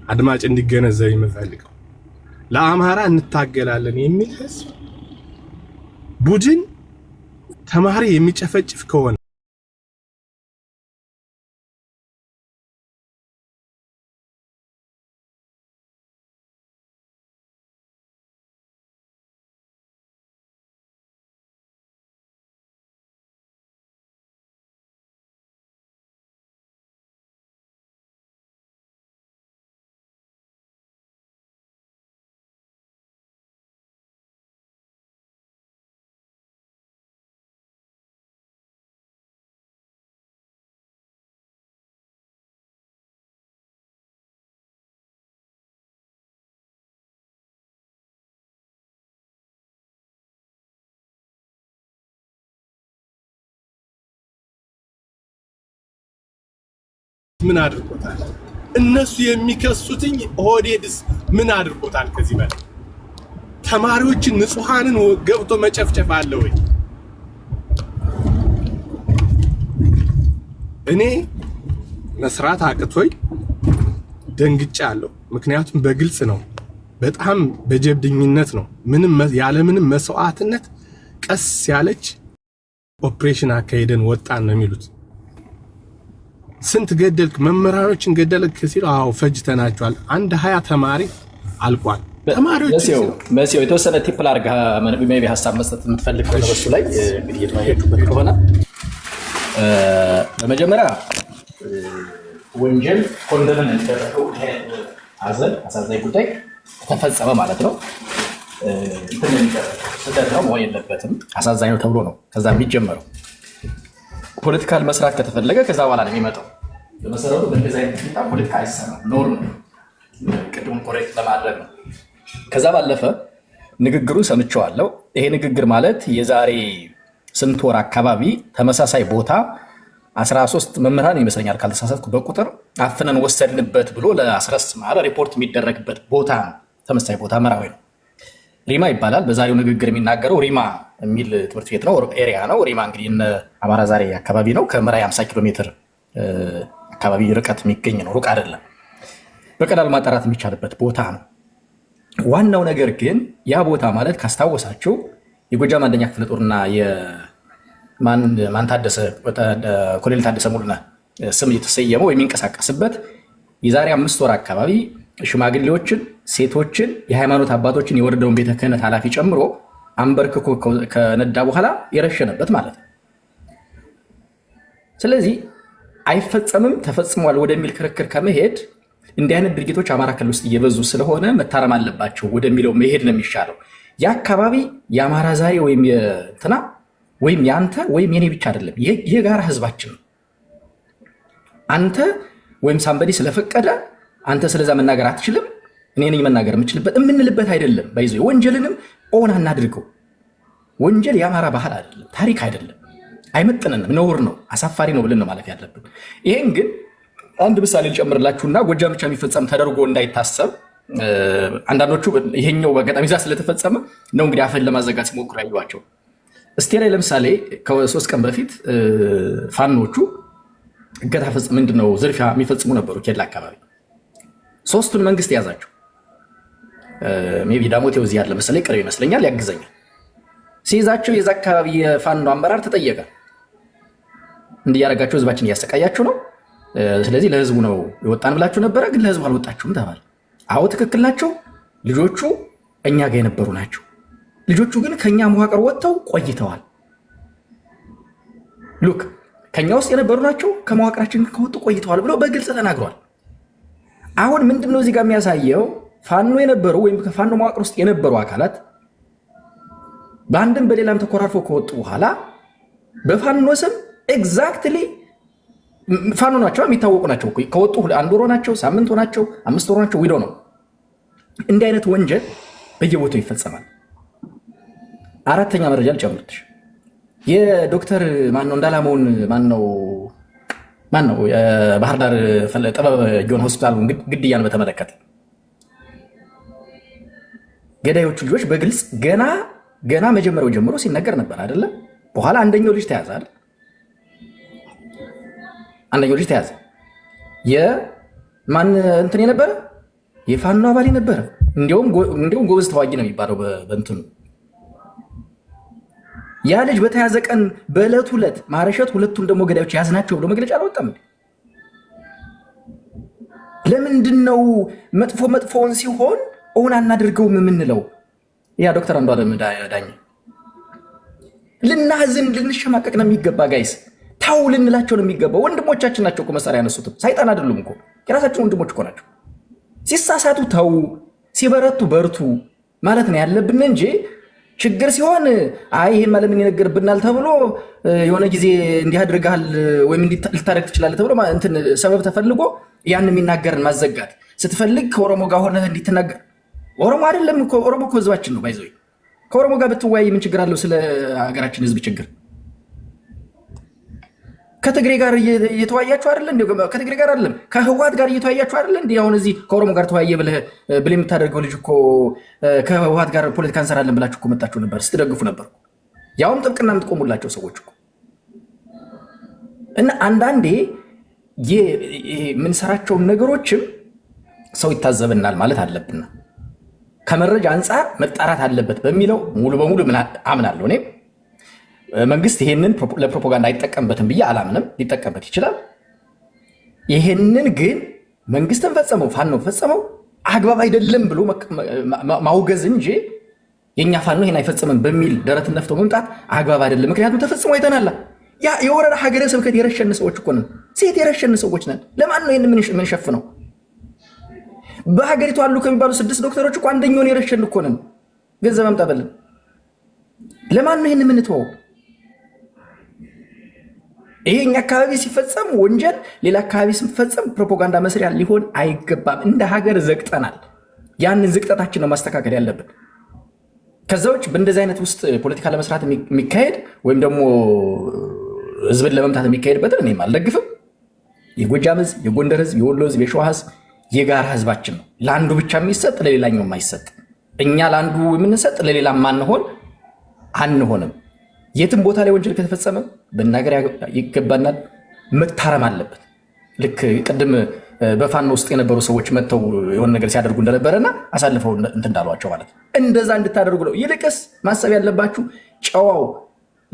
F: አድማጭ እንዲገነዘብ የምፈልገው ለአማራ እንታገላለን የሚል ህዝብ ቡድን ተማሪ የሚጨፈጭፍ ከሆነ ምን አድርጎታል? እነሱ የሚከሱትኝ ኦህዴድስ ምን አድርጎታል? ከዚህ በላይ ተማሪዎችን ንጹሃንን ገብቶ መጨፍጨፍ አለ ወይ? እኔ መስራት አቅቶኝ ደንግጫለሁ። ምክንያቱም በግልጽ ነው፣ በጣም በጀብድኝነት ነው፣ ያለምንም መስዋዕትነት ቀስ ያለች ኦፕሬሽን አካሄደን ወጣን ነው የሚሉት። ስንት ገደልክ? መምህራኖችን ገደልክ ሲሉ አዎ ፈጅተናቸዋል። 120 ተማሪ አልቋል። ተማሪዎች
G: መሲው የተወሰነ ቲፕ ላርጋ ሜቢ ሀሳብ መስጠት የምትፈልግ ከሆነ በሱ ላይ እንግዲህ የተወያያችሁበት ከሆነ በመጀመሪያ ወንጀል ኮንደምን እንደተደረገው አሳዛኝ ጉዳይ ተፈጸመ ማለት ነው። ስህተት ነው መሆን የለበትም። አሳዛኝ ነው ተብሎ ነው ከዛ የሚጀመረው። ፖለቲካል መስራት ከተፈለገ ከዛ በኋላ ነው የሚመጣው። በመሰረቱ በእንደዚህ አይነት ሁኔታ ፖለቲካ አይሰራም። ኖርም ነው፣ ቅድሙን ኮሬክት ለማድረግ ነው። ከዛ ባለፈ ንግግሩን ሰምቼዋለሁ። ይሄ ንግግር ማለት የዛሬ ስንት ወር አካባቢ ተመሳሳይ ቦታ 13 መምህራን ይመስለኛል ካልተሳሳትኩ በቁጥር አፍነን ወሰድንበት ብሎ ለአስረስ ማህበር ሪፖርት የሚደረግበት ቦታ ነው። ተመሳሳይ ቦታ መራዊ ነው፣ ሪማ ይባላል። በዛሬው ንግግር የሚናገረው ሪማ የሚል ትምህርት ቤት ነው፣ ኤሪያ ነው። ሪማ እንግዲህ አማራ ዛሬ አካባቢ ነው። ከመራዊ 50 ኪሎ ሜትር አካባቢ ርቀት የሚገኝ ነው፣ ሩቅ አይደለም። በቀላሉ ማጣራት የሚቻልበት ቦታ ነው። ዋናው ነገር ግን ያ ቦታ ማለት ካስታወሳችሁ የጎጃም አንደኛ ክፍለ ጦርና ማን ታደሰ ኮሎኔል ታደሰ ሙሉነህ ስም የተሰየመው የሚንቀሳቀስበት የዛሬ 5 ወር አካባቢ ሽማግሌዎችን፣ ሴቶችን፣ የሃይማኖት አባቶችን የወረደውን ቤተ ክህነት ኃላፊ ጨምሮ አንበርክኮ ከነዳ በኋላ የረሸነበት ማለት ነው። ስለዚህ አይፈጸምም ተፈጽሟል ወደሚል ክርክር ከመሄድ እንዲህ አይነት ድርጊቶች አማራ ክልል ውስጥ እየበዙ ስለሆነ መታረም አለባቸው ወደሚለው መሄድ ነው የሚሻለው። የአካባቢ የአማራ ዛሬ ወይም የእንትና ወይም የአንተ ወይም የኔ ብቻ አይደለም፣ የጋራ ህዝባችን ነው። አንተ ወይም ሳምበዲ ስለፈቀደ አንተ ስለዛ መናገር አትችልም፣ እኔ ነኝ መናገር የምችልበት የምንልበት አይደለም። ባይዞ ወንጀልንም ኦን አናድርገው። ወንጀል የአማራ ባህል አይደለም፣ ታሪክ አይደለም፣ አይመጥነንም፣ ነውር ነው፣ አሳፋሪ ነው ብለን ነው ማለፍ ያለብን። ይሄን ግን አንድ ምሳሌ ልጨምርላችሁና ጎጃም ብቻ የሚፈጸም ተደርጎ እንዳይታሰብ አንዳንዶቹ ይሄኛው በአጋጣሚ እዛ ስለተፈጸመ ነው እንግዲህ አፈን ለማዘጋት ሲሞክሩ ያዩዋቸው። እስቴ ላይ ለምሳሌ ከ3 ቀን በፊት ፋኖቹ እገታ ምንድነው ዝርፊያ የሚፈጽሙ ነበሩ ኬላ አካባቢ። 3ቱን መንግስት የያዛቸው ሜቢ ዳሞቴው እዚህ ያለ መሰለኝ ቅርብ ይመስለኛል ያግዘኛል። ሲይዛቸው የዛ አካባቢ የፋኖ አመራር ተጠየቀ። እንዲያረጋቸው ህዝባችን እያሰቃያችሁ ነው፣ ስለዚህ ለህዝቡ ነው የወጣን ብላችሁ ነበረ፣ ግን ለህዝቡ አልወጣችሁም ተባለ። አዎ ትክክል ናቸው። ልጆቹ እኛ ጋር የነበሩ ናቸው። ልጆቹ ግን ከኛ መዋቅር ወጥተው ቆይተዋል። ሉክ ከኛ ውስጥ የነበሩ ናቸው፣ ከመዋቅራችን ከወጡ ቆይተዋል ብለው በግልጽ ተናግሯል። አሁን ምንድነው እዚህ ጋር የሚያሳየው? ፋኖ የነበሩ ወይም ከፋኖ መዋቅር ውስጥ የነበሩ አካላት በአንድም በሌላም ተኮራርፎ ከወጡ በኋላ በፋኖ ስም ኤግዛክትሊ ፋኖ ናቸው የሚታወቁ ናቸው። ከወጡ 1 ወር ናቸው፣ 8 ወር ናቸው፣ 5 ወር ናቸው። ዊዶ ነው። እንዲህ አይነት ወንጀል በየቦታው ይፈጸማል። 4ኛ መረጃ ልጨምርልሽ። የዶክተር ማነው እንዳላማውን ማነው የባህር ዳር ጥበብ ጊዮን ሆስፒታል ግድያን በተመለከተ ገዳዮቹ ልጆች በግልጽ ገና መጀመሪያው ጀምሮ ሲነገር ነበር አይደለ? በኋላ አንደኛው ልጅ ተያዛል። አንደኛው ልጅ ተያዘ። የማን እንትን የነበረ የፋኖ አባል የነበረ እንዲያውም ጎበዝ ተዋጊ ነው የሚባለው በእንትኑ። ያ ልጅ በተያዘ ቀን በዕለቱ ዕለት ማረሸት ሁለቱን ደግሞ ገዳዮች ያዝናቸው ብሎ መግለጫ አልወጣም። ለምንድን ነው መጥፎውን ሲሆን ኦን አናደርገውም የምንለው? ያ ዶክተር አንዷለም ዳኝ ልናዝን ልንሸማቀቅ ነው የሚገባ። ጋይስ ታው ልንላቸው ነው የሚገባ። ወንድሞቻችን ናቸው እኮ መሳሪያ ያነሱት፣ ሰይጣን አይደሉም እኮ የራሳችን ወንድሞች እኮ ናቸው። ሲሳሳቱ ተው፣ ሲበረቱ በርቱ ማለት ነው ያለብን እንጂ ችግር ሲሆን አይ ይሄን ማለት ምን ይነገርብናል ተብሎ የሆነ ጊዜ እንዲህ አድርጋል ወይም ልታደርግ ትችላለህ ተብሎ እንትን ሰበብ ተፈልጎ ያን የሚናገርን ማዘጋት ስትፈልግ ከኦሮሞ ጋር ሆነህ እንዲትናገር። ኦሮሞ አይደለም እኮ ኦሮሞ እኮ ህዝባችን ነው። ባይዘው ከኦሮሞ ጋር ብትወያይ ምን ችግር አለው? ስለ ሀገራችን ህዝብ ችግር ከትግሬ ጋር እየተወያያችሁ አይደለ እንዴ? ከትግሬ ጋር አይደለም ከህወሓት ጋር እየተወያያችሁ አይደለ እንዴ? አሁን እዚህ ከኦሮሞ ጋር ተወያየ ብለህ የምታደርገው ልጅ እኮ ከህወሓት ጋር ፖለቲካ እንሰራለን ብላችሁ እኮ መጣችሁ ነበር፣ ስትደግፉ ነበር። ያውም ጥብቅና የምትቆሙላቸው ሰዎች እኮ እና አንዳንዴ የምንሰራቸውን ነገሮችም ሰው ይታዘብናል ማለት አለብን። ከመረጃ አንጻር መጣራት አለበት በሚለው ሙሉ በሙሉ አምናለሁ። እኔ መንግስት ይሄንን ለፕሮፓጋንዳ አይጠቀምበትም ብዬ አላምንም። ሊጠቀምበት ይችላል። ይሄንን ግን መንግስትን ፈጸመው ፋኖ ፈጸመው አግባብ አይደለም ብሎ ማውገዝ እንጂ የኛ ፋኖ ይሄን አይፈጽምም በሚል ደረት ነፍቶ መምጣት አግባብ አይደለም። ምክንያቱም ተፈጽሞ አይተናል። ያ የወረዳ ሀገረ ስብከት የረሸን ሰዎች እኮ ነን። ሴት የረሸን ሰዎች ነን። ለማን ነው ይሄን ምን ሸፍነው? በሀገሪቱ አሉ ከሚባሉ 6 ዶክተሮች እኮ አንደኛውን የረሸን እኮ ነን። ገንዘብ አምጣበልን። ለማን ነው ይሄን የምንተወው? ይሄ እኛ አካባቢ ሲፈጸም ወንጀል ሌላ አካባቢ ሲፈጸም ፕሮፓጋንዳ መስሪያ ሊሆን አይገባም። እንደ ሀገር ዘግጠናል። ያንን ዝቅጠታችን ነው ማስተካከል ያለብን። ከዛ ውጭ በእንደዚህ አይነት ውስጥ ፖለቲካ ለመስራት የሚካሄድ ወይም ደግሞ ህዝብን ለመምታት የሚካሄድበትን እኔም አልደግፍም። የጎጃም ህዝብ፣ የጎንደር ህዝብ፣ የወሎ ህዝብ፣ የሸዋ ህዝብ የጋራ ህዝባችን ነው። ለአንዱ ብቻ የሚሰጥ ለሌላኛው የማይሰጥ። እኛ ለአንዱ የምንሰጥ ለሌላ ማንሆን አንሆንም። የትም ቦታ ላይ ወንጀል ከተፈጸመ በናገር ይገባናል፣ መታረም አለበት። ልክ ቅድም በፋኖ ውስጥ የነበሩ ሰዎች መጥተው የሆነ ነገር ሲያደርጉ እንደነበረና አሳልፈው እንትን እንዳሏቸው ማለት ነው። እንደዛ እንድታደርጉ ነው። ይልቅስ ማሰብ ያለባችሁ ጨዋው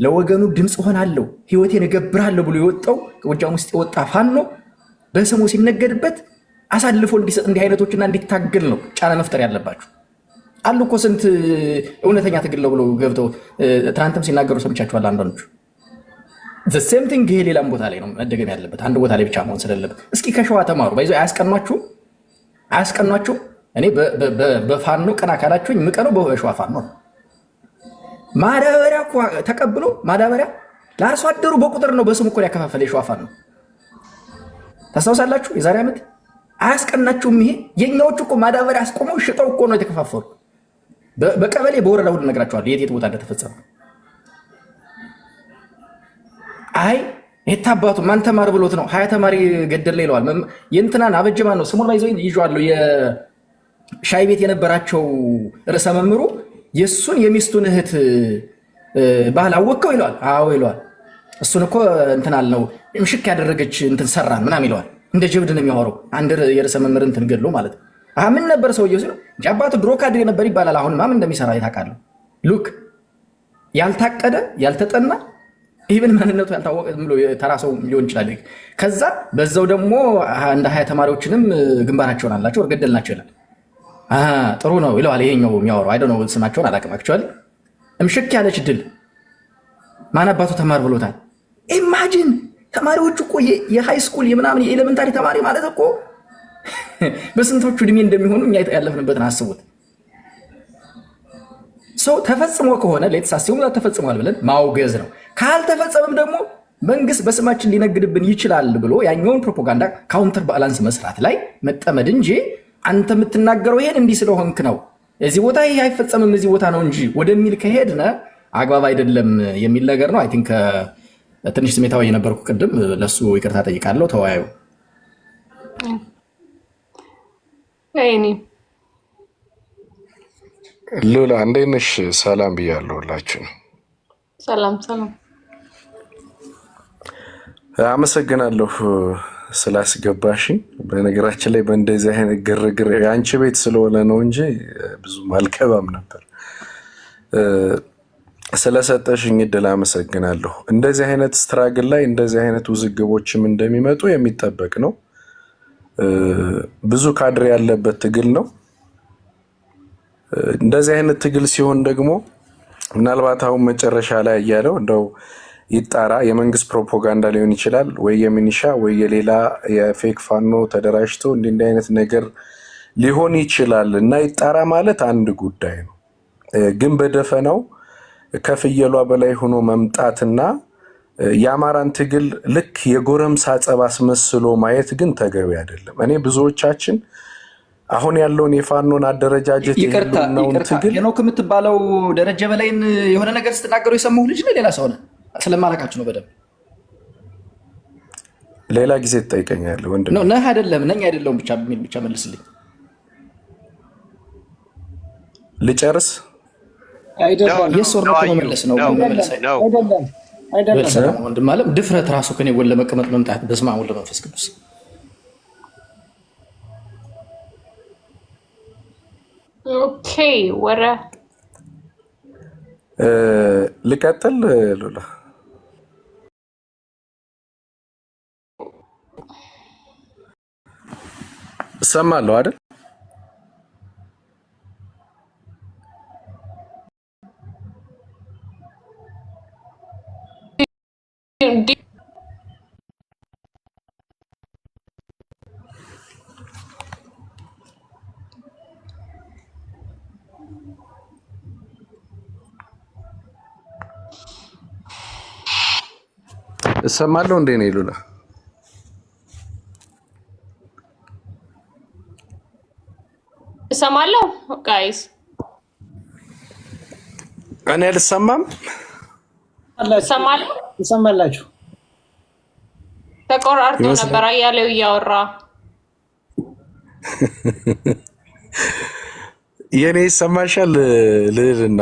G: ለወገኑ ድምፅ ሆናለሁ ህይወቴን እገብራለሁ ብሎ የወጣው ጎጃም ውስጥ የወጣ ፋኖ በስሙ ሲነገድበት አሳልፎ እንዲሰጥ እንዲህ አይነቶችና እንዲታገል ነው ጫና መፍጠር ያለባችሁ። አሉ እኮ ስንት እውነተኛ ትግል ነው ብሎ ገብተው ትናንትም ሲናገሩ ሰምቻችኋል። አንዳንዶቹ the same thing ይሄ ሌላም ቦታ ላይ ነው መደገም ያለበት፣ አንድ ቦታ ላይ ብቻ መሆን ስለሌለበት። እስኪ ከሸዋ ተማሩ። ባይዞ አያስቀኗችሁ። እኔ በፋኖ ቀና ካላችሁኝ ምቀነው በሸዋ ፋኖ ነው። ማዳበሪያ እኮ ተቀብሎ ማዳበሪያ ለአርሶ አደሩ በቁጥር ነው በስሙ እኮ ያከፋፈለ የሸዋ ፋኖ ታስታውሳላችሁ? የዛሬ ዓመት አያስቀናችሁም? ይሄ የኛዎቹ እኮ ማዳበሪያ አስቆመው ሽጠው እኮ ነው የተከፋፈሉ። በቀበሌ በወረዳ ሁሉ እነግራችኋለሁ የት ቦታ እንደተፈጸመ። አይ የታባቱ ማን ተማር ብሎት ነው 20 ተማሪ ገደለ ይለዋል። የእንትናን አበጀማን ነው ስሙን ባይዘው ይዤዋለሁ። የሻይ ቤት የነበራቸው ርዕሰ መምህሩ የእሱን የሚስቱን እህት ባህል አወቀው ይለዋል። አዎ ይለዋል። እሱን እኮ እንትናል ነው ምሽክ ያደረገች እንትን ሰራን ምናምን ይለዋል። እንደ ጀብድ ነው የሚያወራው። አንድ የርዕሰ መምህር እንትን ገድሎ ማለት ነው። ምን ነበር ሰውየው ሲሉ አባቱ ድሮ ካድሬ ነበር ይባላል። አሁን ማም እንደሚሰራ ይታወቃል። ሉክ ያልታቀደ ያልተጠና ኢቭን ማንነቱ ያልታወቀ ብሎ ተራ ሰው ሊሆን ይችላል። ከዛ በዛው ደግሞ እንደ 20 ተማሪዎችንም ግንባራቸውን አላቸው ገደልናቸው ይላል። ጥሩ ነው ይለዋል። ይሄኛው የሚያወራው አይደው ነው ስማቸውን አላውቅም። አክቹአሊ እምሽክ ያለች ድል ማን አባቱ ተማር ብሎታል። ኢማጂን ተማሪዎቹ እኮ የሃይ ስኩል የምናምን የኤሌመንታሪ ተማሪ ማለት እኮ በስንቶቹ እድሜ እንደሚሆኑ እኛ ያለፍንበትን አስቡት። ሰው ተፈጽሞ ከሆነ ለተሳሲው ተፈጽሟል ብለን ማውገዝ ነው። ካልተፈጸመም ደግሞ መንግስት በስማችን ሊነግድብን ይችላል ብሎ ያኛውን ፕሮፓጋንዳ ካውንተር ባላንስ መስራት ላይ መጠመድ እንጂ አንተ የምትናገረው ይሄን እንዲህ ስለሆንክ ነው እዚህ ቦታ ይሄ አይፈጸምም እዚህ ቦታ ነው እንጂ ወደሚል ከሄድነ አግባብ አይደለም የሚል ነገር ነው። አይ ቲንክ ትንሽ ስሜታዊ የነበርኩ ቅድም ለሱ ይቅርታ ጠይቃለሁ። ተወያዩ።
C: አይኒ
J: ሉላ እንዴት ነሽ? ሰላም ብያለሁ ሁላችሁ።
C: ሰላም።
J: አመሰግናለሁ ስላስገባሽኝ። በነገራችን ላይ በእንደዚህ አይነት ግርግር የአንቺ ቤት ስለሆነ ነው እንጂ ብዙ አልገባም ነበር። ስለሰጠሽኝ እድል አመሰግናለሁ። እንደዚህ አይነት ስትራግል ላይ እንደዚህ አይነት ውዝግቦችም እንደሚመጡ የሚጠበቅ ነው። ብዙ ካድሬ ያለበት ትግል ነው። እንደዚህ አይነት ትግል ሲሆን ደግሞ ምናልባት አሁን መጨረሻ ላይ እያለው እንደው ይጣራ የመንግስት ፕሮፓጋንዳ ሊሆን ይችላል ወይ የሚኒሻ ወይ የሌላ የፌክ ፋኖ ተደራጅቶ እንዲህ አይነት ነገር ሊሆን ይችላል እና ይጣራ ማለት አንድ ጉዳይ ነው። ግን በደፈናው ከፍየሏ በላይ ሆኖ መምጣትና የአማራን ትግል ልክ የጎረምሳ ጸብ አስመስሎ ማየት ግን ተገቢ አይደለም። እኔ ብዙዎቻችን አሁን ያለውን የፋኖን አደረጃጀት
G: ይቅርታ ሄኖክ የምትባለው ደረጀ በላይን የሆነ ነገር ስትናገሩ የሰማሁ ልጅ ነው ሌላ ሰው ነው ስለማላውቃችሁ ነው። በደምብ
J: ሌላ ጊዜ ትጠይቀኛለህ ወንድም
G: ነው ነህ አይደለም ነኝ አይደለም ብቻ መልስልኝ።
J: ልጨርስ
G: አይደለም የሶር ነው መመለስ ነው አይደለም ወንድም ማለት ድፍረት ራሱ ከኔ ወለ መቀመጥ መምጣት በስመ አብ ወወልድ ወመንፈስ ቅዱስ።
C: ኦኬ ወረ
J: ልቀጥል ሉላ? እሰማለሁ አይደል? እሰማለሁ እንዴ ነው ሉላ?
C: እሰማለሁ ጋይስ።
J: እኔ አልሰማም።
K: ይሰማላችሁ?
C: ተቆራርጦ ነበር አያሌው እያወራ።
J: የኔ ይሰማሻል ልልና?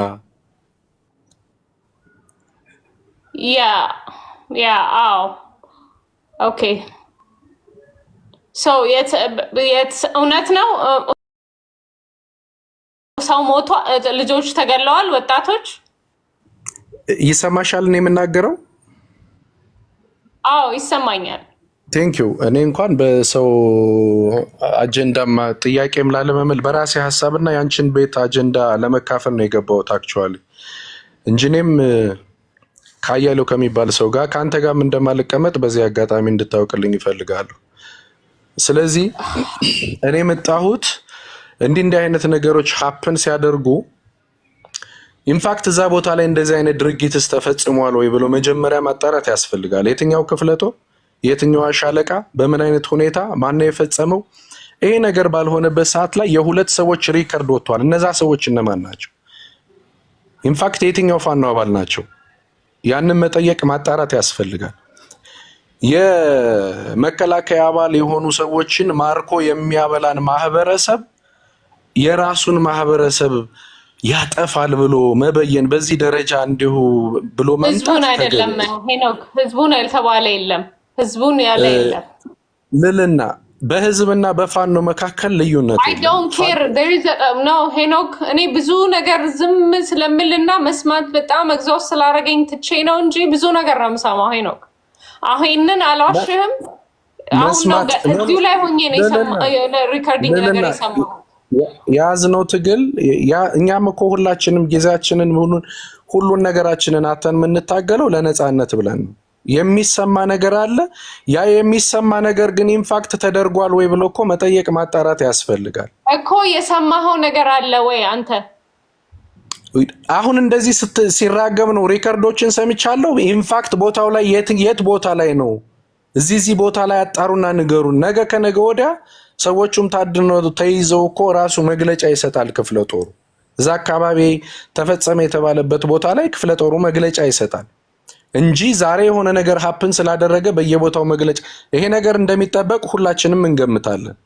C: ያ አዎ ኦኬ። ሶ እውነት ነው ሰው ሞቷል፣ ልጆች ተገለዋል፣ ወጣቶች
J: ይሰማሻል እኔ የምናገረው?
C: አዎ ይሰማኛል።
J: ቴንክ ዩ። እኔ እንኳን በሰው አጀንዳማ ጥያቄም ላለመመል በራሴ ሀሳብና ያንቺን ቤት አጀንዳ ለመካፈል ነው የገባሁት አክቹዋሊ እንጂ እኔም ካያለው ከሚባል ሰው ጋር ከአንተ ጋርም እንደማልቀመጥ በዚህ አጋጣሚ እንድታውቅልኝ ይፈልጋሉ። ስለዚህ እኔ መጣሁት እንዲህ አይነት ነገሮች ሀፕን ሲያደርጉ ኢንፋክት እዛ ቦታ ላይ እንደዚህ አይነት ድርጊትስ ተፈጽሟል ወይ ብሎ መጀመሪያ ማጣራት ያስፈልጋል። የትኛው ክፍለ ጦር፣ የትኛው ሻለቃ፣ በምን አይነት ሁኔታ ማነው የፈጸመው? ይሄ ነገር ባልሆነበት ሰዓት ላይ የሁለት ሰዎች ሪከርድ ወጥቷል። እነዛ ሰዎች እነማን ናቸው? ኢንፋክት የትኛው ፋኖ አባል ናቸው? ያንን መጠየቅ ማጣራት ያስፈልጋል። የመከላከያ አባል የሆኑ ሰዎችን ማርኮ የሚያበላን ማህበረሰብ የራሱን ማህበረሰብ ያጠፋል ብሎ መበየን በዚህ ደረጃ እንዲሁ ብሎ መምጣት
C: ህዝቡን አይደለም ሄኖክ፣ ህዝቡን ያልተባለ የለም፣ ህዝቡን ያለ የለም
J: ልልና በህዝብና በፋኖ መካከል ልዩነት
C: I don't care there is no ሄኖክ። እኔ ብዙ ነገር ዝም ስለምልና መስማት በጣም ኤግዞስት ስላደረገኝ ትቼ ነው እንጂ ብዙ ነገር ነው የምሰማው ሄኖክ። አሁንን አላሽህም። አሁን ነው እዚሁ ላይ ሆኜ ነው ሪካርዲንግ ነገር የሰማው። ያዝነው
J: ትግል እኛም እኮ ሁላችንም ጊዜያችንን ሁሉን ነገራችንን አተን የምንታገለው ለነጻነት ብለን ነው። የሚሰማ ነገር አለ። ያ የሚሰማ ነገር ግን ኢንፋክት ተደርጓል ወይ ብሎ እኮ መጠየቅ ማጣራት ያስፈልጋል
C: እኮ። የሰማኸው ነገር አለ ወይ አንተ?
J: አሁን እንደዚህ ሲራገብ ነው ሪከርዶችን ሰምቻለሁ። ኢንፋክት ቦታው ላይ የት ቦታ ላይ ነው? እዚህ ቦታ ላይ አጣሩና ንገሩን። ነገ ከነገ ወዲያ ሰዎቹም ታድነው ተይዘው እኮ ራሱ መግለጫ ይሰጣል ክፍለ ጦሩ። እዛ አካባቢ ተፈጸመ የተባለበት ቦታ ላይ ክፍለ ጦሩ መግለጫ ይሰጣል እንጂ ዛሬ የሆነ ነገር ሀፕን ስላደረገ በየቦታው መግለጫ። ይሄ ነገር እንደሚጠበቅ ሁላችንም እንገምታለን።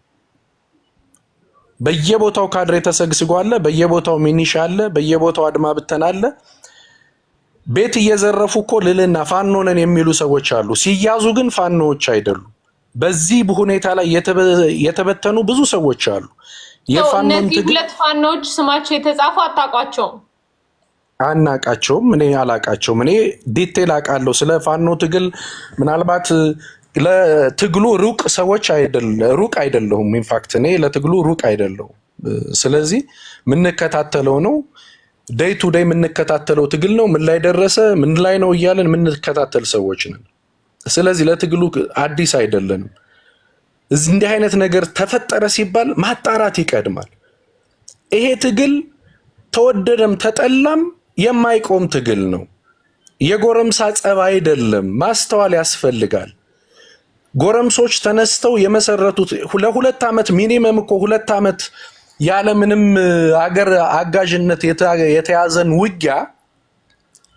J: በየቦታው ካድሬ ተሰግስጓል፣ በየቦታው ሚኒሻ አለ፣ በየቦታው አድማ ብተና አለ። ቤት እየዘረፉ እኮ ልልና ፋኖ ነን የሚሉ ሰዎች አሉ። ሲያዙ ግን ፋኖዎች አይደሉም። በዚህ ሁኔታ ላይ የተበተኑ ብዙ ሰዎች አሉ።
C: እነዚህ ሁለት ፋኖች ስማቸው የተጻፈ አታውቋቸውም?
J: አናቃቸውም። እኔ አላቃቸውም። እኔ ዲቴል አውቃለሁ ስለ ፋኖ ትግል። ምናልባት ለትግሉ ሩቅ አይደለሁም። ኢንፋክት እኔ ለትግሉ ሩቅ አይደለሁም። ስለዚህ የምንከታተለው ነው። ዴይ ቱ ዴይ የምንከታተለው ትግል ነው። ምን ላይ ደረሰ፣ ምን ላይ ነው እያለን የምንከታተል ሰዎች ነን። ስለዚህ ለትግሉ አዲስ አይደለንም። እንዲህ አይነት ነገር ተፈጠረ ሲባል ማጣራት ይቀድማል። ይሄ ትግል ተወደደም ተጠላም የማይቆም ትግል ነው። የጎረምሳ ጸብ አይደለም። ማስተዋል ያስፈልጋል። ጎረምሶች ተነስተው የመሰረቱት ለሁለት ዓመት ሚኒመም እኮ 2 ዓመት ያለ ምንም አገር አጋዥነት የተያዘን ውጊያ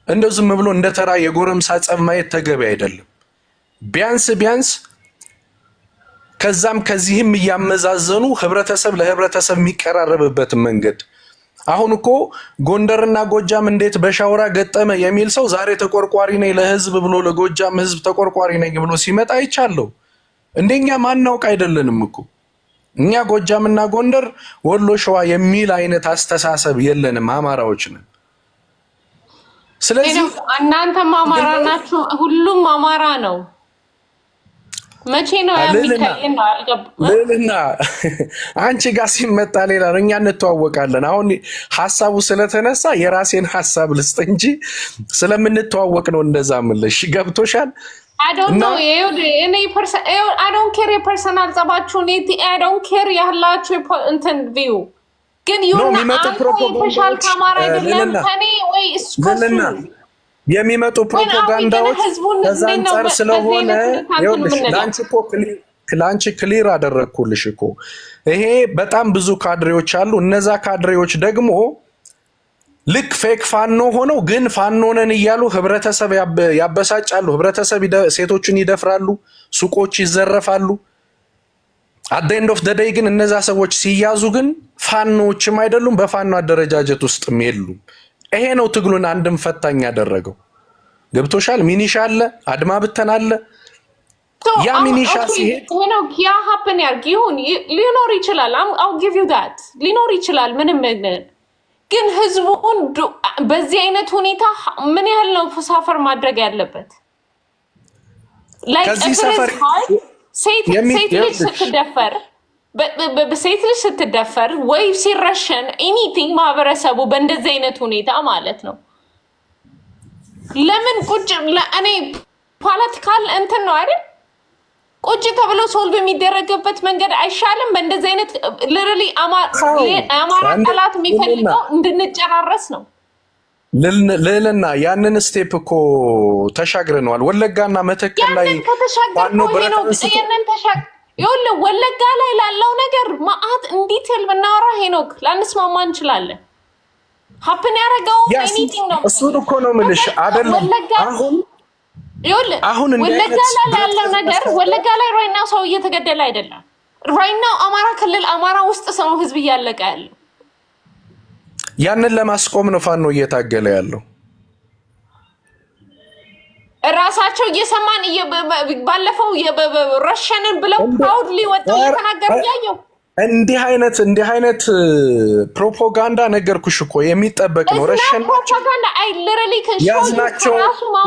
J: እንደው ዝም ብሎ እንደተራ የጎረምሳ ጸብ ማየት ተገቢ አይደለም። ቢያንስ ከዛም ከዚህም እያመዛዘኑ ህብረተሰብ ለህብረተሰብ የሚቀራረብበት መንገድ። አሁን እኮ ጎንደርና ጎጃም እንዴት በሻውራ ገጠመ የሚል ሰው ዛሬ ተቆርቋሪ ነኝ ለህዝብ ብሎ ለጎጃም ህዝብ ተቆርቋሪ ነኝ ብሎ ሲመጣ አይቻለሁ። እንደኛ ማናውቅ አይደለንም እኮ እኛ ጎጃምና ጎንደር ወሎ ሸዋ የሚል አይነት አስተሳሰብ የለንም። አማራዎች ነን። ስለዚህ
C: እናንተም አማራ ናችሁ፣ ሁሉም አማራ ነው። መቼ ነው የሚታየን ነው
J: አልገባም። አንቺ ጋር ሲመጣ ሌላ ነው። እኛ እንተዋወቃለን። አሁን ሀሳቡ ስለተነሳ የራሴን ሀሳብ ልስጥ እንጂ ስለምንተዋወቅ ነው እንደዛ ምልሽ። ገብቶሻል?
C: I don't know I don't care የፐርሰናል ጸባችሁን I don't care ያላችሁ እንትን ቪው ግን ይሁን አንተ ካማራ አይደለም ከኔ ወይ እስከሱ
J: የሚመጡ ፕሮፓጋንዳዎች ከዛ አንፃር ስለሆነ ላንቺ ክሊር አደረግኩልሽ እኮ። ይሄ በጣም ብዙ ካድሬዎች አሉ። እነዛ ካድሬዎች ደግሞ ልክ ፌክ ፋኖ ሆነው ግን ፋኖ ነን እያሉ ህብረተሰብ ያበሳጫሉ። ህብረተሰብ ሴቶችን ይደፍራሉ፣ ሱቆች ይዘረፋሉ። አት ኤንድ ኦፍ ዘ ዴይ ግን እነዛ ሰዎች ሲያዙ ግን ፋኖዎችም አይደሉም፣ በፋኖ አደረጃጀት ውስጥም የሉም። ይሄ ነው ትግሉን አንድም ፈታኝ ያደረገው። ገብቶሻል? ሚኒሻ አለ፣ አድማ ብተና አለ። ያ ሚኒሻ ሲሄድ
C: ያ ሀፕን ያርግ ይሁን ሊኖር ይችላል። I'll give you that ሊኖር ይችላል ምንም ግን ህዝቡን በዚህ አይነት ሁኔታ ምን ያህል ነው ሳፈር ማድረግ ያለበት?
J: ከዚህ ሰፈር
C: ሴት ልጅ ስትደፈር ወይ ሲረሸን ኤኒቲንግ ማህበረሰቡ በእንደዚህ አይነት ሁኔታ ማለት ነው ለምን ቁጭ እኔ ፖለቲካል እንትን ነው አይደል? ቁጭ ተብሎ ሶልቭ የሚደረግበት መንገድ አይሻልም? በእንደዚህ አይነት ሊትራሊ አማራ ጠላት የሚፈልገው እንድንጨራረስ ነው።
J: ልዕልና ያንን ስቴፕ እኮ ተሻግረነዋል። ወለጋና መተከል ላይ
C: ወለጋ ላይ ላለው ነገር ማአት እንዲቴል ብናወራ ሄኖክ ላንስማማ እንችላለን። ሀፕን ያደረገው ኤኒቲንግ ነው።
J: እሱን እኮ ነው የምልሽ አይደለም አሁን
C: ወለጋ ላይ ያለው ነገር ወለጋ ላይ ራይናው ሰው እየተገደለ አይደለም። ራይናው አማራ ክልል አማራ ውስጥ ሰው ህዝብ እያለቀ ያለው
J: ያንን ለማስቆም ነው ፋኖ እየታገለ ያለው።
C: ራሳቸው እየሰማን ባለፈው ረሸንን ብለው ፕራውድሊ ወጣው እየተናገሩ ያየው
J: እንዲህ አይነት ፕሮፓጋንዳ ነገርኩሽ እኮ የሚጠበቅ ነው።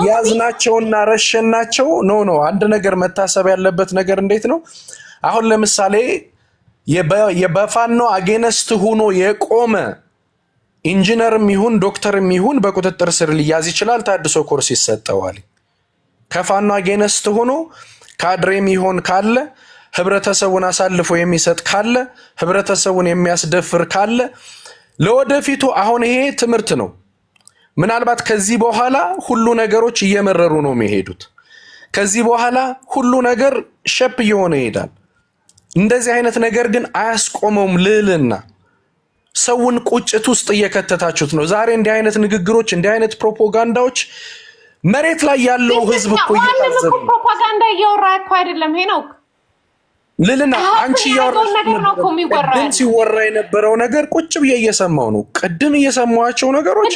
J: ያዝናቸውና ረሸናቸው ኖ አንድ ነገር መታሰብ ያለበት ነገር እንዴት ነው? አሁን ለምሳሌ የበፋኖ አጌነስት ሆኖ የቆመ ኢንጂነርም ይሁን ዶክተርም ይሁን በቁጥጥር ስር ሊያዝ ይችላል። ታድሶ ኮርስ ይሰጠዋል። ከፋኖ አጌነስት ሆኖ ካድሬም ይሆን ካለ ህብረተሰቡን አሳልፎ የሚሰጥ ካለ ህብረተሰቡን የሚያስደፍር ካለ ለወደፊቱ አሁን ይሄ ትምህርት ነው። ምናልባት ከዚህ በኋላ ሁሉ ነገሮች እየመረሩ ነው የሚሄዱት። ከዚህ በኋላ ሁሉ ነገር ሸፕ እየሆነ ይሄዳል። እንደዚህ አይነት ነገር ግን አያስቆመውም። ልዕልና ሰውን ቁጭት ውስጥ እየከተታችሁት ነው። ዛሬ እንዲህ አይነት ንግግሮች፣ እንዲህ አይነት ፕሮፓጋንዳዎች መሬት ላይ ያለው ህዝብ እኮ እየታዘበ ነው።
C: ፕሮፓጋንዳ እያወራ እኮ አይደለም ሄኖክ
J: ልልና አንቺ ያወራሽ ቅድም ሲወራ የነበረው ነገር ቁጭ ብዬ እየሰማው ነው። ቅድም እየሰማኋቸው ነገሮች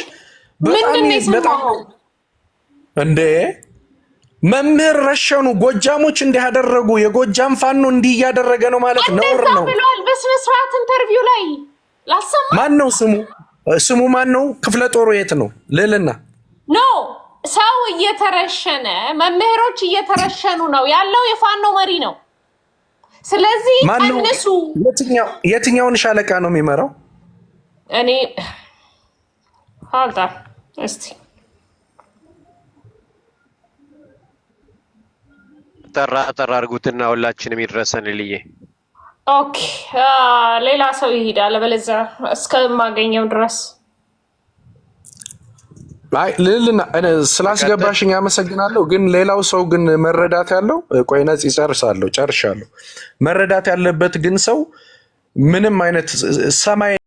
J: በጣም እንዴ መምህር ረሸኑ፣ ጎጃሞች እንዲህ ያደረጉ፣ የጎጃም ፋኖ እንዲህ እያደረገ ነው ማለት ነውር ነው
C: ብሏል። በስነ ስርዓት ኢንተርቪው ላይ ላሰማ።
J: ማን ነው ስሙ ማን ነው? ክፍለ ጦሩ የት ነው? ልልና
C: ኖ ሰው እየተረሸነ መምህሮች እየተረሸኑ ነው ያለው የፋኖ መሪ ነው። ስለዚህ እነሱ
J: የትኛውን ሻለቃ ነው የሚመራው?
C: እኔ ሀልታ እስቲ
D: ጠራ አድርጉትና ሁላችንም ይድረሰን ልዬ።
C: ኦኬ ሌላ ሰው ይሄዳል በለዚያ እስከማገኘው ድረስ።
J: አይ ልልና ስላስገባሽኝ አመሰግናለሁ። ግን ሌላው ሰው ግን መረዳት ያለው ቆይ ነጽ ጨርሻለሁ። መረዳት ያለበት ግን ሰው ምንም አይነት ሰማይ